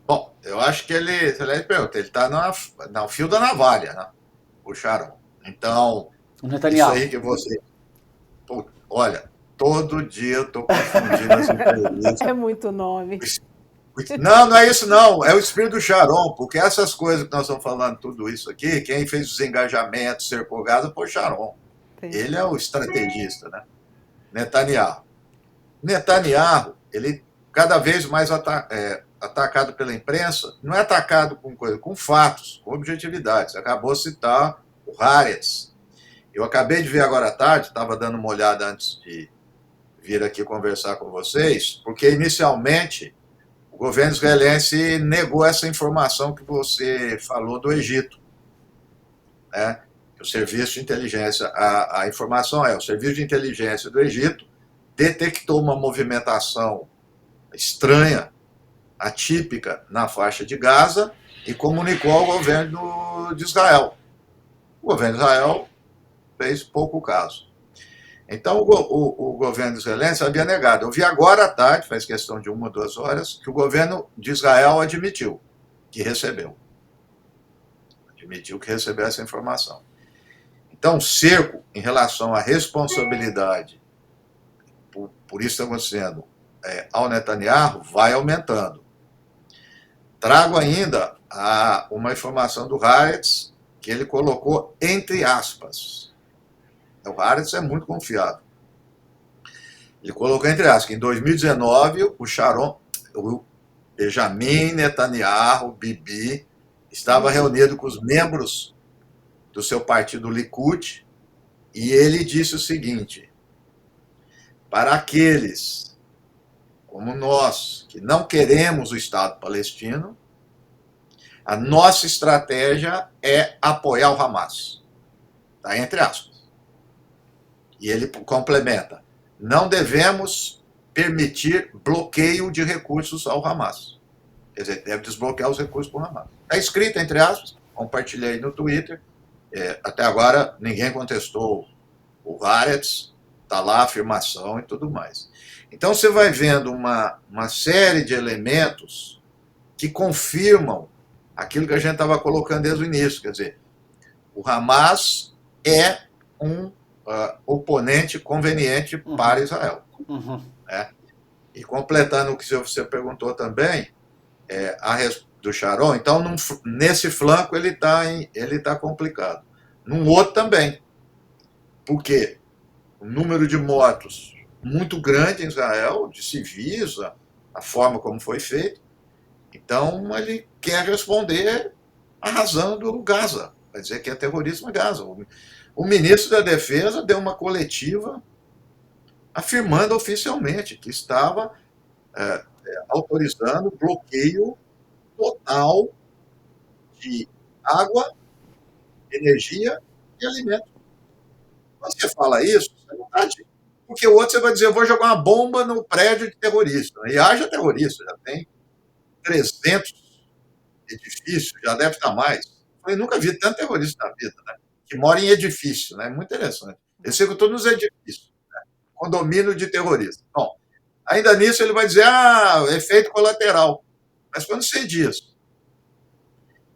Bom, eu acho que ele está no fio da navalha, né? O Sharon. Então, isso aí que você... Pô, olha, todo dia eu estou confundindo as entrevistas. É muito nome. Não é isso não, é o espírito do Sharon, porque essas coisas que nós estamos falando, tudo isso aqui, quem fez os engajamentos, cercou Gaza, foi o Sharon. Sim. Ele é o estrategista, né? Netanyahu, ele cada vez mais atacado pela imprensa, não é atacado com fatos, com objetividades. Acabou de citar o Haaretz. Eu acabei de ver agora à tarde, estava dando uma olhada antes de vir aqui conversar com vocês, porque inicialmente o governo israelense negou essa informação que você falou do Egito, né? O serviço de inteligência, a informação o serviço de inteligência do Egito detectou uma movimentação estranha, atípica na faixa de Gaza e comunicou ao governo de Israel. O governo de Israel fez pouco caso. Então, o governo israelense havia negado. Eu vi agora à tarde, faz questão de 1 ou 2 horas, que o governo de Israel admitiu que recebeu. Admitiu que recebeu essa informação. Então, o cerco em relação à responsabilidade, por isso está acontecendo, ao Netanyahu, vai aumentando. Trago ainda uma informação do Haaretz, que ele colocou entre aspas. O Haaretz é muito confiável. Ele colocou entre aspas que em 2019 o Benjamin Netanyahu, Bibi, estava reunido com os membros do seu partido Likud e ele disse o seguinte: para aqueles como nós que não queremos o Estado palestino, a nossa estratégia é apoiar o Hamas. Está entre aspas. E ele complementa: não devemos permitir bloqueio de recursos ao Hamas. Quer dizer, deve desbloquear os recursos para o Hamas. Está escrito, entre aspas, compartilhei no Twitter. Até agora, ninguém contestou o Haaretz, está lá a afirmação e tudo mais. Então, você vai vendo uma série de elementos que confirmam aquilo que a gente estava colocando desde o início. Quer dizer, o Hamas é um oponente conveniente para Israel. Né? E completando o que você perguntou também, do Sharon, então nesse flanco ele tá complicado. Num outro também. Por quê? O número de mortos muito grande em Israel, de civis, a forma como foi feito. Então ele quer responder arrasando Gaza. Vai dizer que é terrorismo a Gaza. O ministro da Defesa deu uma coletiva afirmando oficialmente que estava autorizando bloqueio total de água, energia e alimento. Quando você fala isso, você não está... Porque o outro você vai dizer, eu vou jogar uma bomba no prédio de terrorista. E haja terrorista, já tem 300 edifícios, já deve estar mais. Eu nunca vi tanto terrorista na vida, né? Que mora em edifício, né? Muito interessante. Eles ficam todos nos edifícios, né? Condomínio de terrorista. Bom, ainda nisso ele vai dizer, efeito colateral. Mas quando você diz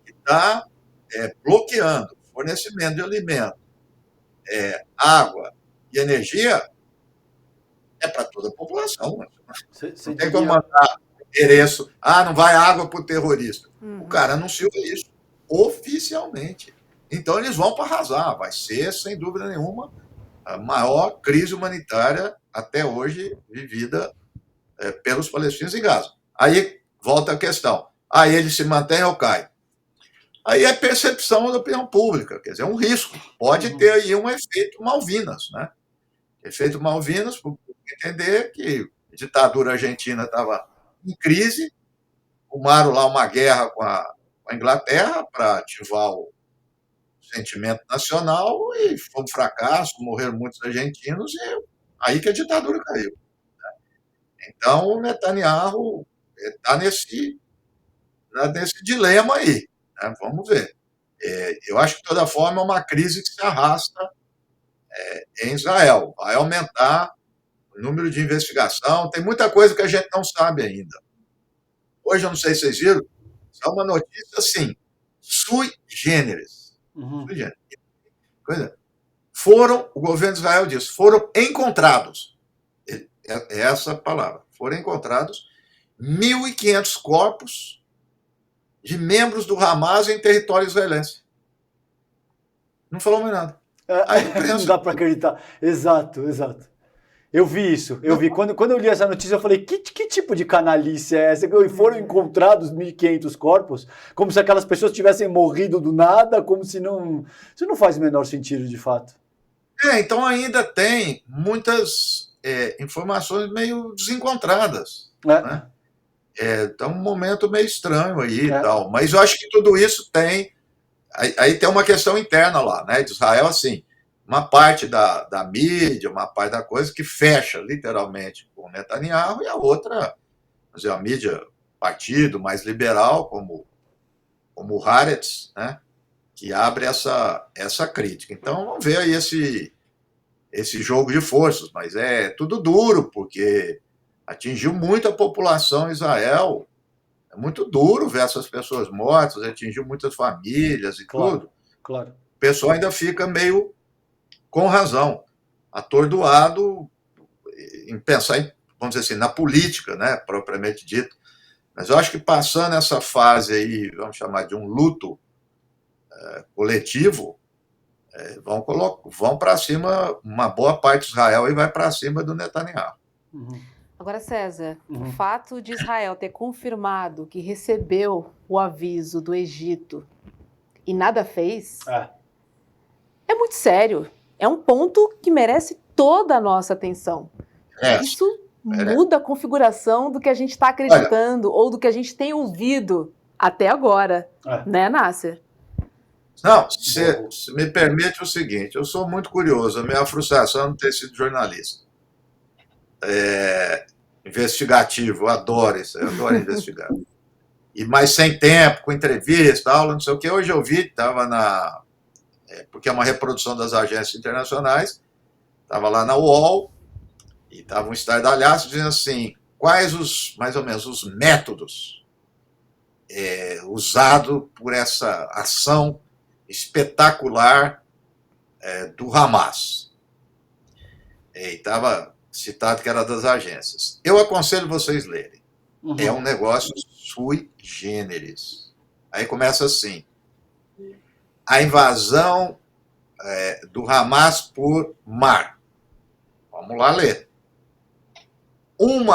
que está bloqueando fornecimento de alimento, água e energia, é para toda a população. Né? Não tem como mandar endereço, não vai água para o terrorista. O cara anunciou isso. oficialmente. Então eles vão para arrasar, vai ser, sem dúvida nenhuma, a maior crise humanitária até hoje vivida pelos palestinos em Gaza. Aí volta a questão, aí ele se mantém ou cai? Aí é percepção da opinião pública, quer dizer, é um risco. Pode ter aí um efeito Malvinas, né? Efeito Malvinas, por entender que a ditadura argentina estava em crise, arrumaram lá uma guerra com a Inglaterra para ativar o sentimento nacional e foi um fracasso, morreram muitos argentinos e aí que a ditadura caiu. Então o Netanyahu está nesse dilema aí, né? Vamos ver. Eu acho que, de toda forma, é uma crise que se arrasta em Israel. Vai aumentar o número de investigação, tem muita coisa que a gente não sabe ainda. Hoje, eu não sei se vocês viram, é uma notícia assim, sui generis. Uhum. Sui generis. Foram, o governo de Israel diz, foram encontrados, é essa a palavra, foram encontrados 1.500 corpos de membros do Hamas em território israelense. Não falou mais nada. Não dá para acreditar. Exato. Eu vi isso, Quando eu li essa notícia, eu falei, que tipo de canalice é essa? Que foram encontrados 1.500 corpos, como se aquelas pessoas tivessem morrido do nada, como se não... Isso não faz o menor sentido, de fato. Então ainda tem muitas informações meio desencontradas. Né? Tá um momento meio estranho aí e tal. Mas eu acho que tudo isso tem... Aí tem uma questão interna lá, né, de Israel, assim, uma parte da mídia, uma parte da coisa que fecha, literalmente, com o Netanyahu, e a outra, quer dizer, a mídia, partido mais liberal, como o Haaretz, né, que abre essa crítica. Então, vamos ver aí esse jogo de forças, mas é tudo duro, porque atingiu muito a população em Israel. É muito duro ver essas pessoas mortas, atingiu muitas famílias e tudo. Claro. O pessoal ainda fica meio, com razão, atordoado em pensar, vamos dizer assim, na política, né, propriamente dito. Mas eu acho que passando essa fase aí, vamos chamar de um luto coletivo, vão para cima, uma boa parte de Israel e vai para cima do Netanyahu. Uhum. Agora, César, o fato de Israel ter confirmado que recebeu o aviso do Egito e nada fez, é muito sério. É um ponto que merece toda a nossa atenção. Isso muda a configuração do que a gente está acreditando ou do que a gente tem ouvido até agora, né, Nasser? Não, se me permite o seguinte, eu sou muito curioso, a minha frustração é não ter sido jornalista. Investigativo, eu adoro isso, eu adoro investigar. Mas sem tempo, com entrevista, aula, não sei o que. Hoje eu vi, estava porque é uma reprodução das agências internacionais, estava lá na UOL, e estava um estardalhaço dizendo assim, quais mais ou menos, os métodos usados por essa ação espetacular do Hamas. E estava citado que era das agências. Eu aconselho vocês lerem. Uhum. É um negócio sui generis. Aí começa assim. A invasão do Hamas por mar. Vamos lá ler. Um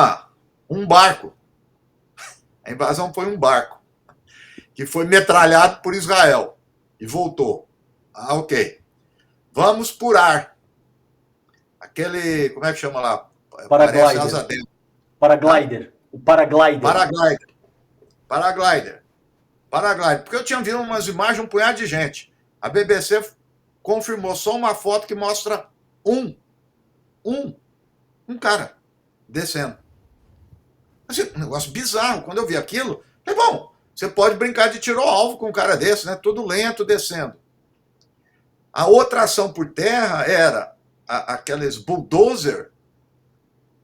barco. A invasão foi um barco que foi metralhado por Israel e voltou. Ok. Vamos por ar. Aquele, como é que chama lá? Paraglider. O Paraglider. Porque eu tinha visto umas imagens, um punhado de gente. A BBC confirmou só uma foto que mostra um cara descendo. Assim, um negócio bizarro. Quando eu vi aquilo, bom, você pode brincar de tiro ao alvo com um cara desse, né? Tudo lento, descendo. A outra ação por terra era aqueles bulldozer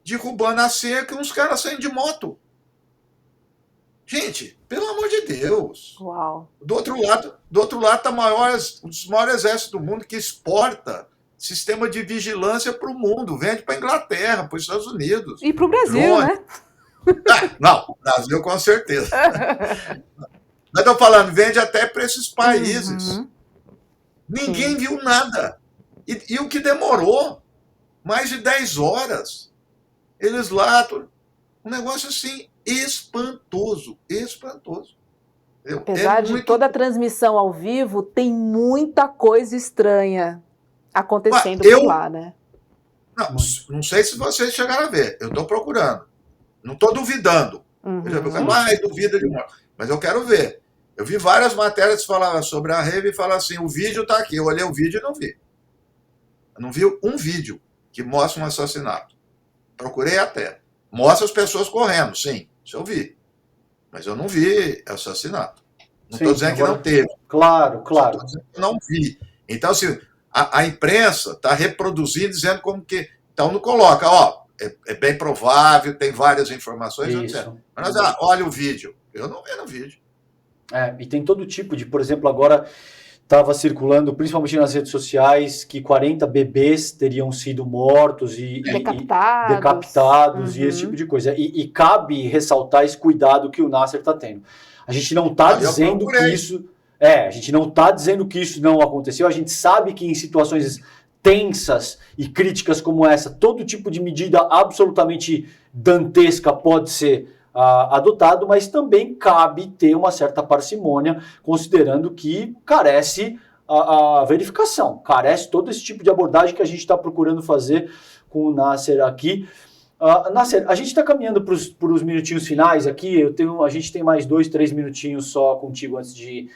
derrubando a cerca e uns caras saindo de moto. Gente, pelo amor de Deus. Uau. Do outro lado está um dos maiores exércitos do mundo que exporta sistema de vigilância para o mundo, vende para a Inglaterra, para os Estados Unidos. E para o Brasil, né? Não, Brasil com certeza. Mas estou falando, vende até para esses países. Uhum. Ninguém Sim. viu nada. E o que demorou? Mais de 10 horas. Eles lá, um negócio assim, espantoso, espantoso. Apesar de toda a transmissão ao vivo, tem muita coisa estranha acontecendo por lá, né? Não sei se vocês chegaram a ver. Eu estou procurando. Não estou duvidando. Por exemplo, duvida de morte. Mas eu quero ver. Eu vi várias matérias que falavam sobre a rave e falavam assim, o vídeo está aqui. Eu olhei o vídeo e não vi. Eu não vi um vídeo que mostra um assassinato. Procurei até. Mostra as pessoas correndo, sim. Isso eu vi. Mas eu não vi assassinato. Não estou dizendo que não teve. Claro. Estou dizendo que não vi. Então, assim, a imprensa está reproduzindo, dizendo como que... Então, não coloca, é bem provável, tem várias informações. Mas, olha o vídeo. Eu não vi no vídeo. E tem todo tipo de... Por exemplo, agora estava circulando, principalmente nas redes sociais, que 40 bebês teriam sido mortos e decapitados e esse tipo de coisa. E cabe ressaltar esse cuidado que o Nasser está tendo. A gente não está dizendo que isso... a gente não está dizendo que isso não aconteceu. A gente sabe que em situações tensas e críticas como essa, todo tipo de medida absolutamente dantesca pode ser adotado, mas também cabe ter uma certa parcimônia, considerando que carece a verificação, carece todo esse tipo de abordagem que a gente está procurando fazer com o Nasser aqui. Nasser, a gente está caminhando para os minutinhos finais aqui, a gente tem mais 2, 3 minutinhos só contigo antes de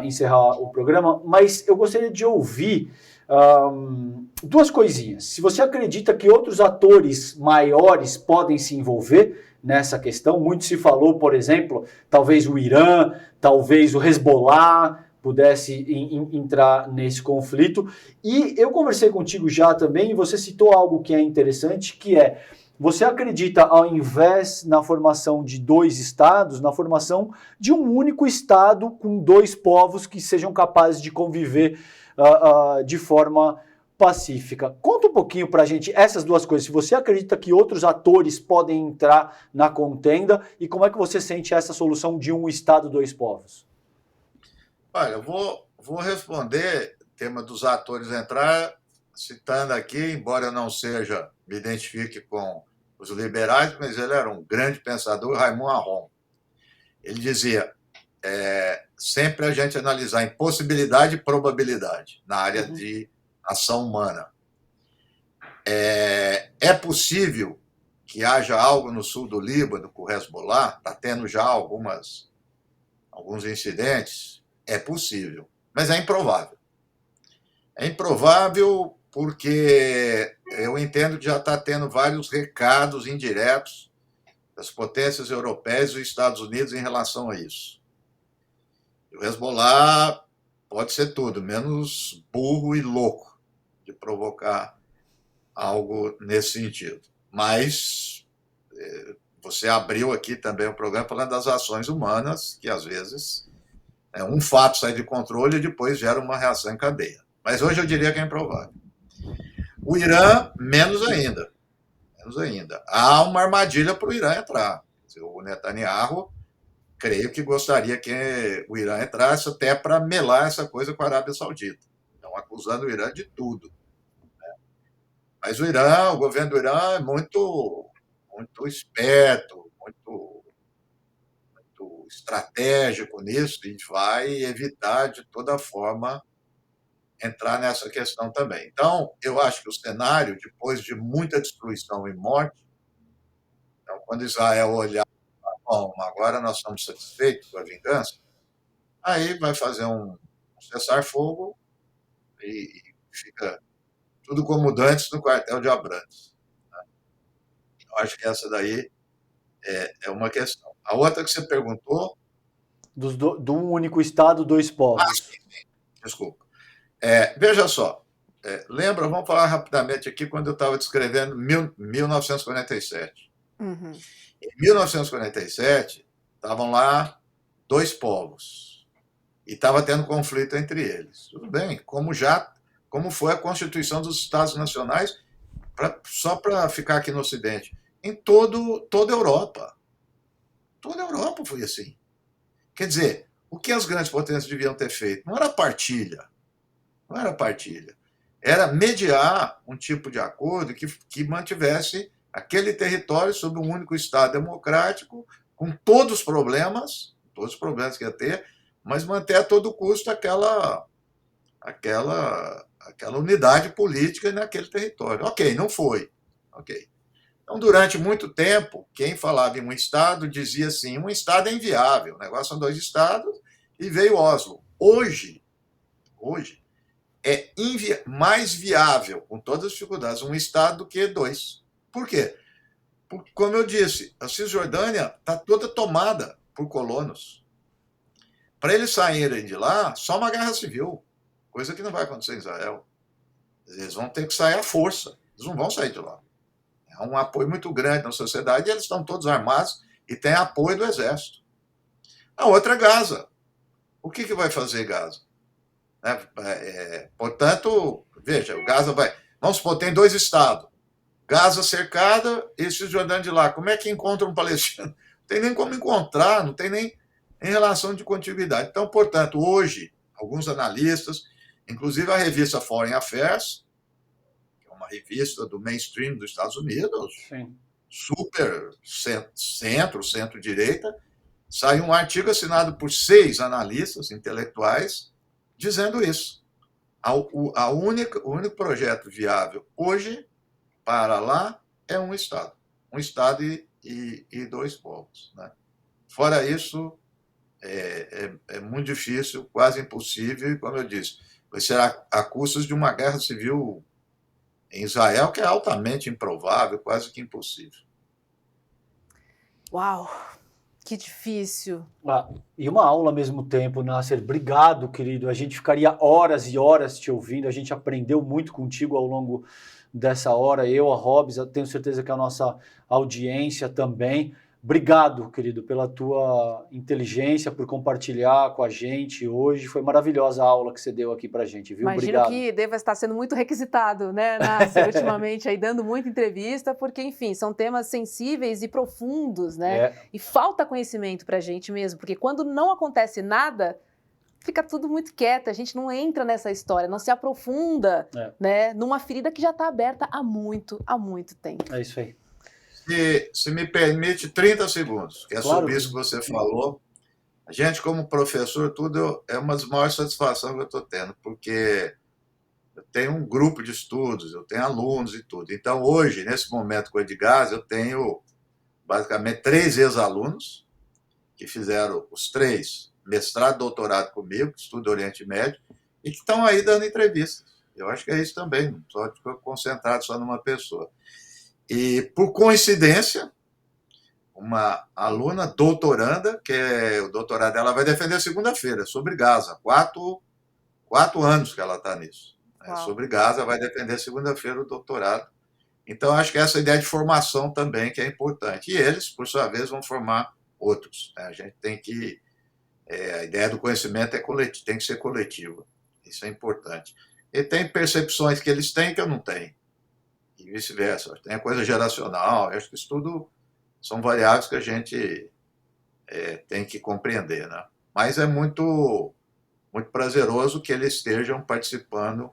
encerrar o programa, mas eu gostaria de ouvir duas coisinhas. Se você acredita que outros atores maiores podem se envolver nessa questão, muito se falou, por exemplo, talvez o Irã, talvez o Hezbollah pudesse entrar nesse conflito. E eu conversei contigo já também, e você citou algo que é interessante, que é, você acredita, ao invés na formação de 2 estados, na formação de um único estado com 2 povos que sejam capazes de conviver de forma pacífica. Conta um pouquinho pra gente essas duas coisas. Se você acredita que outros atores podem entrar na contenda e como é que você sente essa solução de um Estado, 2 povos? Olha, eu vou responder o tema dos atores entrar, citando aqui, embora eu não me identifique com os liberais, mas ele era um grande pensador, Raymond Aron. Ele dizia, sempre a gente analisar impossibilidade e probabilidade na área de ação humana. É possível que haja algo no sul do Líbano com o Hezbollah? Está tendo já alguns incidentes? É possível, mas é improvável. É improvável porque eu entendo que já está tendo vários recados indiretos das potências europeias e dos Estados Unidos em relação a isso. O Hezbollah pode ser tudo, menos burro e louco de provocar algo nesse sentido. Mas você abriu aqui também o programa falando das ações humanas, que às vezes um fato sai de controle e depois gera uma reação em cadeia. Mas hoje eu diria que é improvável. O Irã, menos ainda. Há uma armadilha para o Irã entrar. O Netanyahu, creio que gostaria que o Irã entrasse até para melar essa coisa com a Arábia Saudita. Estão acusando o Irã de tudo. Mas o governo do Irã é muito esperto, muito estratégico nisso e vai evitar de toda forma entrar nessa questão também. Então, eu acho que o cenário, depois de muita destruição e morte, então, quando Israel olhar, bom, agora nós estamos satisfeitos com a vingança, aí vai fazer um cessar-fogo e fica tudo como antes no quartel de Abrantes. Eu acho que essa daí é uma questão. A outra que você perguntou... Do único Estado, 2 povos. Sim. Desculpa. Veja só, lembra, vamos falar rapidamente aqui, quando eu estava descrevendo 1947. Uhum. Em 1947, estavam lá 2 povos e estava tendo conflito entre eles. Tudo bem, como foi a Constituição dos Estados Nacionais, só para ficar aqui no Ocidente, em toda a Europa. Toda a Europa foi assim. Quer dizer, o que as grandes potências deviam ter feito? Não era partilha, não era partilha. Era mediar um tipo de acordo que mantivesse aquele território sob um único Estado democrático, com todos os problemas que ia ter, mas manter a todo custo aquela unidade política naquele território. Ok, não foi. Ok. Então, durante muito tempo, quem falava em um Estado dizia assim, um Estado é inviável, o negócio são 2 Estados, e veio Oslo. Hoje é mais viável, com todas as dificuldades, um Estado do que 2. Por quê? Porque, como eu disse, a Cisjordânia está toda tomada por colonos. Para eles saírem de lá, só uma guerra civil, coisa que não vai acontecer em Israel. Eles vão ter que sair à força, eles não vão sair de lá. Há um apoio muito grande na sociedade e eles estão todos armados e têm apoio do exército. A outra é Gaza. O que vai fazer Gaza? Portanto, veja, o Gaza vai... Vamos supor, tem 2 estados. Gaza cercada e Cisjordânia de lá. Como é que encontra um palestino? Não tem nem como encontrar, não tem nem em relação de contiguidade. Então, portanto, hoje, alguns analistas, inclusive a revista Foreign Affairs, uma revista do mainstream dos Estados Unidos, sim, super centro-direita, saiu um artigo assinado por 6 analistas intelectuais dizendo isso. O único projeto viável hoje para lá é um Estado. Um Estado e 2 povos. Né? Fora isso, é muito difícil, quase impossível, e, como eu disse, vai ser a custas de uma guerra civil em Israel, que é altamente improvável, quase que impossível. Uau, que difícil. E uma aula ao mesmo tempo, Nasser. Obrigado, querido. A gente ficaria horas e horas te ouvindo. A gente aprendeu muito contigo ao longo dessa hora. Eu, a Hobbs, eu tenho certeza que a nossa audiência também. Obrigado, querido, pela tua inteligência, por compartilhar com a gente hoje. Foi maravilhosa a aula que você deu aqui pra gente, viu? Imagino Obrigado. que deva estar sendo muito requisitado, né, Nasser, ultimamente, aí dando muita entrevista, porque, enfim, são temas sensíveis e profundos, né? E falta conhecimento pra gente mesmo, porque quando não acontece nada, fica tudo muito quieto, a gente não entra nessa história, não se aprofunda, né, numa ferida que já está aberta há muito tempo. É isso aí. Se me permite 30 segundos, que é claro, sobre isso que você falou. A gente, como professor, tudo é uma das maiores satisfações que eu estou tendo, porque eu tenho um grupo de estudos, eu tenho alunos e tudo. Então, hoje, nesse momento com o Edgar, eu tenho basicamente 3 ex-alunos que fizeram os 3 mestrado e doutorado comigo, que estudam Oriente Médio, e que estão aí dando entrevistas. Eu acho que é isso também, não só ficar concentrado só numa pessoa. E, por coincidência, uma aluna doutoranda, que o doutorado dela vai defender segunda-feira, sobre Gaza. 4 anos que ela está nisso. Sobre Gaza, vai defender segunda-feira o doutorado. Então, acho que essa ideia de formação também que é importante. E eles, por sua vez, vão formar outros. A gente tem que... a ideia do conhecimento tem que ser coletiva. Isso é importante. E tem percepções que eles têm que eu não tenho. E vice-versa. Tem a coisa geracional, acho que isso tudo são variáveis que a gente tem que compreender. Né? Mas é muito prazeroso que eles estejam participando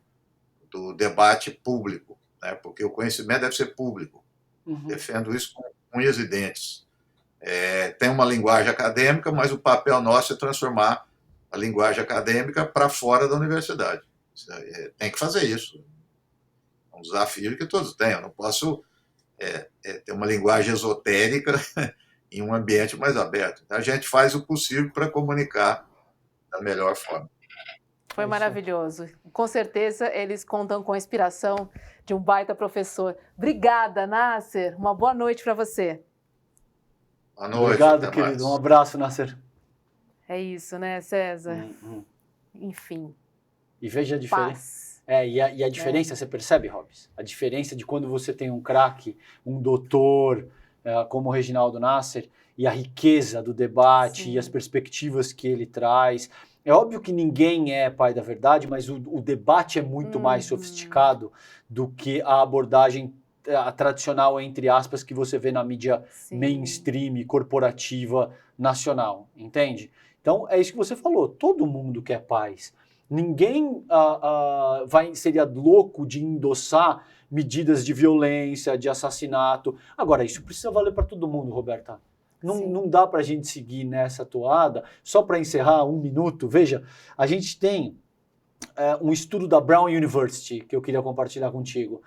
do debate público, né? Porque o conhecimento deve ser público. Uhum. Defendo isso com unhas e dentes. Tem uma linguagem acadêmica, mas o papel nosso é transformar a linguagem acadêmica para fora da universidade. Tem que fazer isso. É um desafio que todos têm. Eu não posso ter uma linguagem esotérica em um ambiente mais aberto. A gente faz o possível para comunicar da melhor forma. Foi maravilhoso. Com certeza eles contam com a inspiração de um baita professor. Obrigada, Nasser. Uma boa noite para você. Boa noite. Obrigado, querido. Um abraço, Nasser. É isso, né, César? Enfim. E veja a diferença. E a diferença, você percebe, Hobbs? A diferença de quando você tem um craque, um doutor, como o Reginaldo Nasser, e a riqueza do debate, sim, e as perspectivas que ele traz. É óbvio que ninguém é pai da verdade, mas o debate é muito mais sofisticado do que a abordagem a tradicional, entre aspas, que você vê na mídia, sim, mainstream, corporativa, nacional, entende? Então, é isso que você falou, todo mundo quer paz. Ninguém seria louco de endossar medidas de violência, de assassinato. Agora, isso precisa valer para todo mundo, Roberta. Não dá para a gente seguir nessa toada. Só para encerrar 1 minuto, veja, a gente tem um estudo da Brown University que eu queria compartilhar contigo.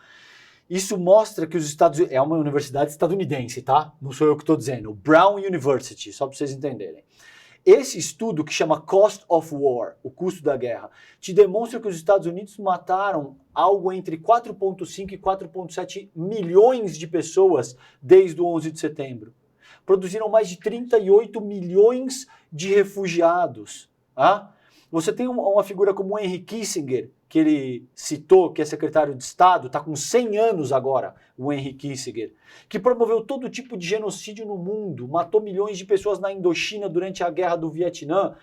Isso mostra que os Estados Unidos... É uma universidade estadunidense, tá? Não sou eu que estou dizendo. Brown University, só para vocês entenderem. Esse estudo, que chama Cost of War, o custo da guerra, te demonstra que os Estados Unidos mataram algo entre 4,5 e 4,7 milhões de pessoas desde o 11 de setembro. Produziram mais de 38 milhões de refugiados. Você tem uma figura como o Henry Kissinger, que ele citou, que é secretário de Estado, está com 100 anos agora, o Henry Kissinger, que promoveu todo tipo de genocídio no mundo, matou milhões de pessoas na Indochina durante a guerra do Vietnã.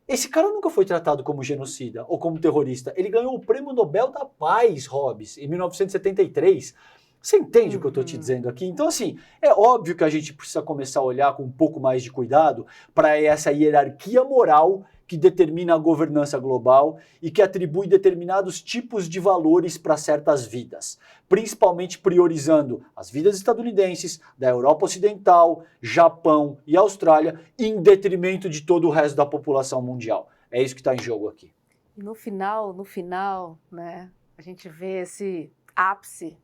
Esse cara nunca foi tratado como genocida ou como terrorista. Ele ganhou o Prêmio Nobel da Paz, Hobbes, em 1973. Você entende o que eu estou te dizendo aqui? Então, assim, é óbvio que a gente precisa começar a olhar com um pouco mais de cuidado para essa hierarquia moral que determina a governança global e que atribui determinados tipos de valores para certas vidas, principalmente priorizando as vidas estadunidenses, da Europa Ocidental, Japão e Austrália, em detrimento de todo o resto da população mundial. É isso que está em jogo aqui. E no final, né, a gente vê esse ápice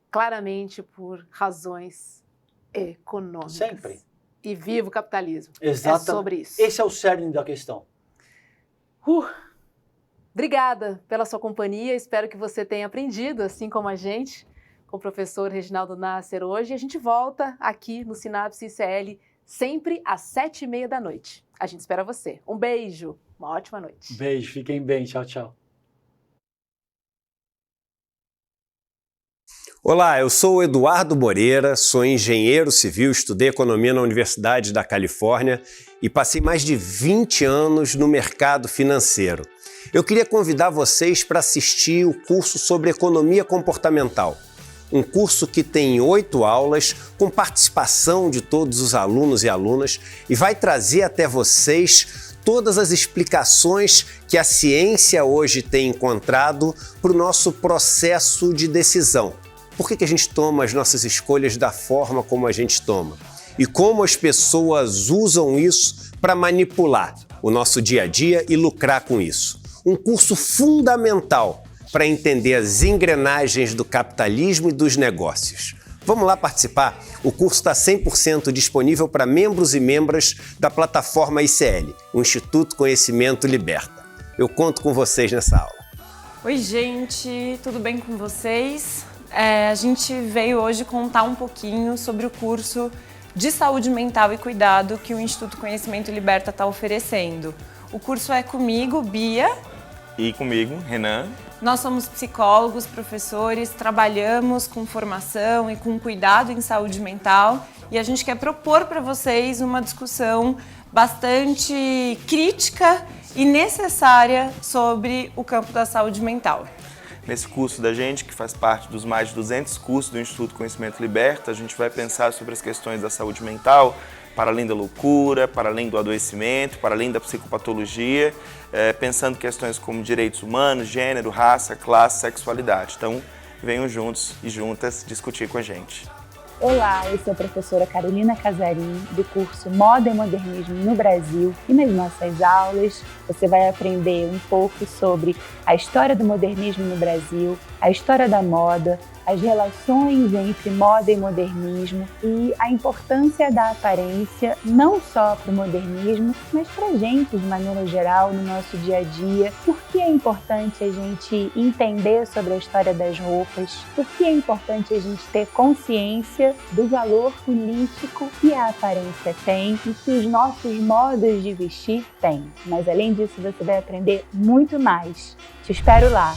claramente por razões econômicas. Sempre. E viva o capitalismo. Exatamente. É sobre isso. Esse é o cerne da questão. Obrigada pela sua companhia. Espero que você tenha aprendido, assim como a gente, com o professor Reginaldo Nasser hoje. A gente volta aqui no Sinapse ICL sempre às 7h30 da noite. A gente espera você. Um beijo. Uma ótima noite. Beijo. Fiquem bem. Tchau, tchau. Olá, eu sou o Eduardo Moreira, sou engenheiro civil, estudei economia na Universidade da Califórnia e passei mais de 20 anos no mercado financeiro. Eu queria convidar vocês para assistir o curso sobre economia comportamental, um curso que tem 8 aulas com participação de todos os alunos e alunas e vai trazer até vocês todas as explicações que a ciência hoje tem encontrado para o nosso processo de decisão. Por que a gente toma as nossas escolhas da forma como a gente toma? E como as pessoas usam isso para manipular o nosso dia a dia e lucrar com isso. Um curso fundamental para entender as engrenagens do capitalismo e dos negócios. Vamos lá participar? O curso está 100% disponível para membros e membras da plataforma ICL, o Instituto Conhecimento Liberta. Eu conto com vocês nessa aula. Oi, gente, tudo bem com vocês? A gente veio hoje contar um pouquinho sobre o curso de saúde mental e cuidado que o Instituto Conhecimento Liberta está oferecendo. O curso é comigo, Bia. E comigo, Renan. Nós somos psicólogos, professores, trabalhamos com formação e com cuidado em saúde mental e a gente quer propor para vocês uma discussão bastante crítica e necessária sobre o campo da saúde mental. Nesse curso da gente, que faz parte dos mais de 200 cursos do Instituto Conhecimento Liberta, a gente vai pensar sobre as questões da saúde mental, para além da loucura, para além do adoecimento, para além da psicopatologia, pensando questões como direitos humanos, gênero, raça, classe, sexualidade. Então, venham juntos e juntas discutir com a gente. Olá, eu sou a professora Carolina Casarim, do curso Moda e Modernismo no Brasil, e nas nossas aulas você vai aprender um pouco sobre a história do modernismo no Brasil, a história da moda, as relações entre moda e modernismo e a importância da aparência não só para o modernismo, mas para a gente de maneira geral no nosso dia a dia. Por que é importante a gente entender sobre a história das roupas? Por que é importante a gente ter consciência do valor político que a aparência tem e que os nossos modos de vestir têm? Mas além disso, você vai aprender muito mais. Te espero lá!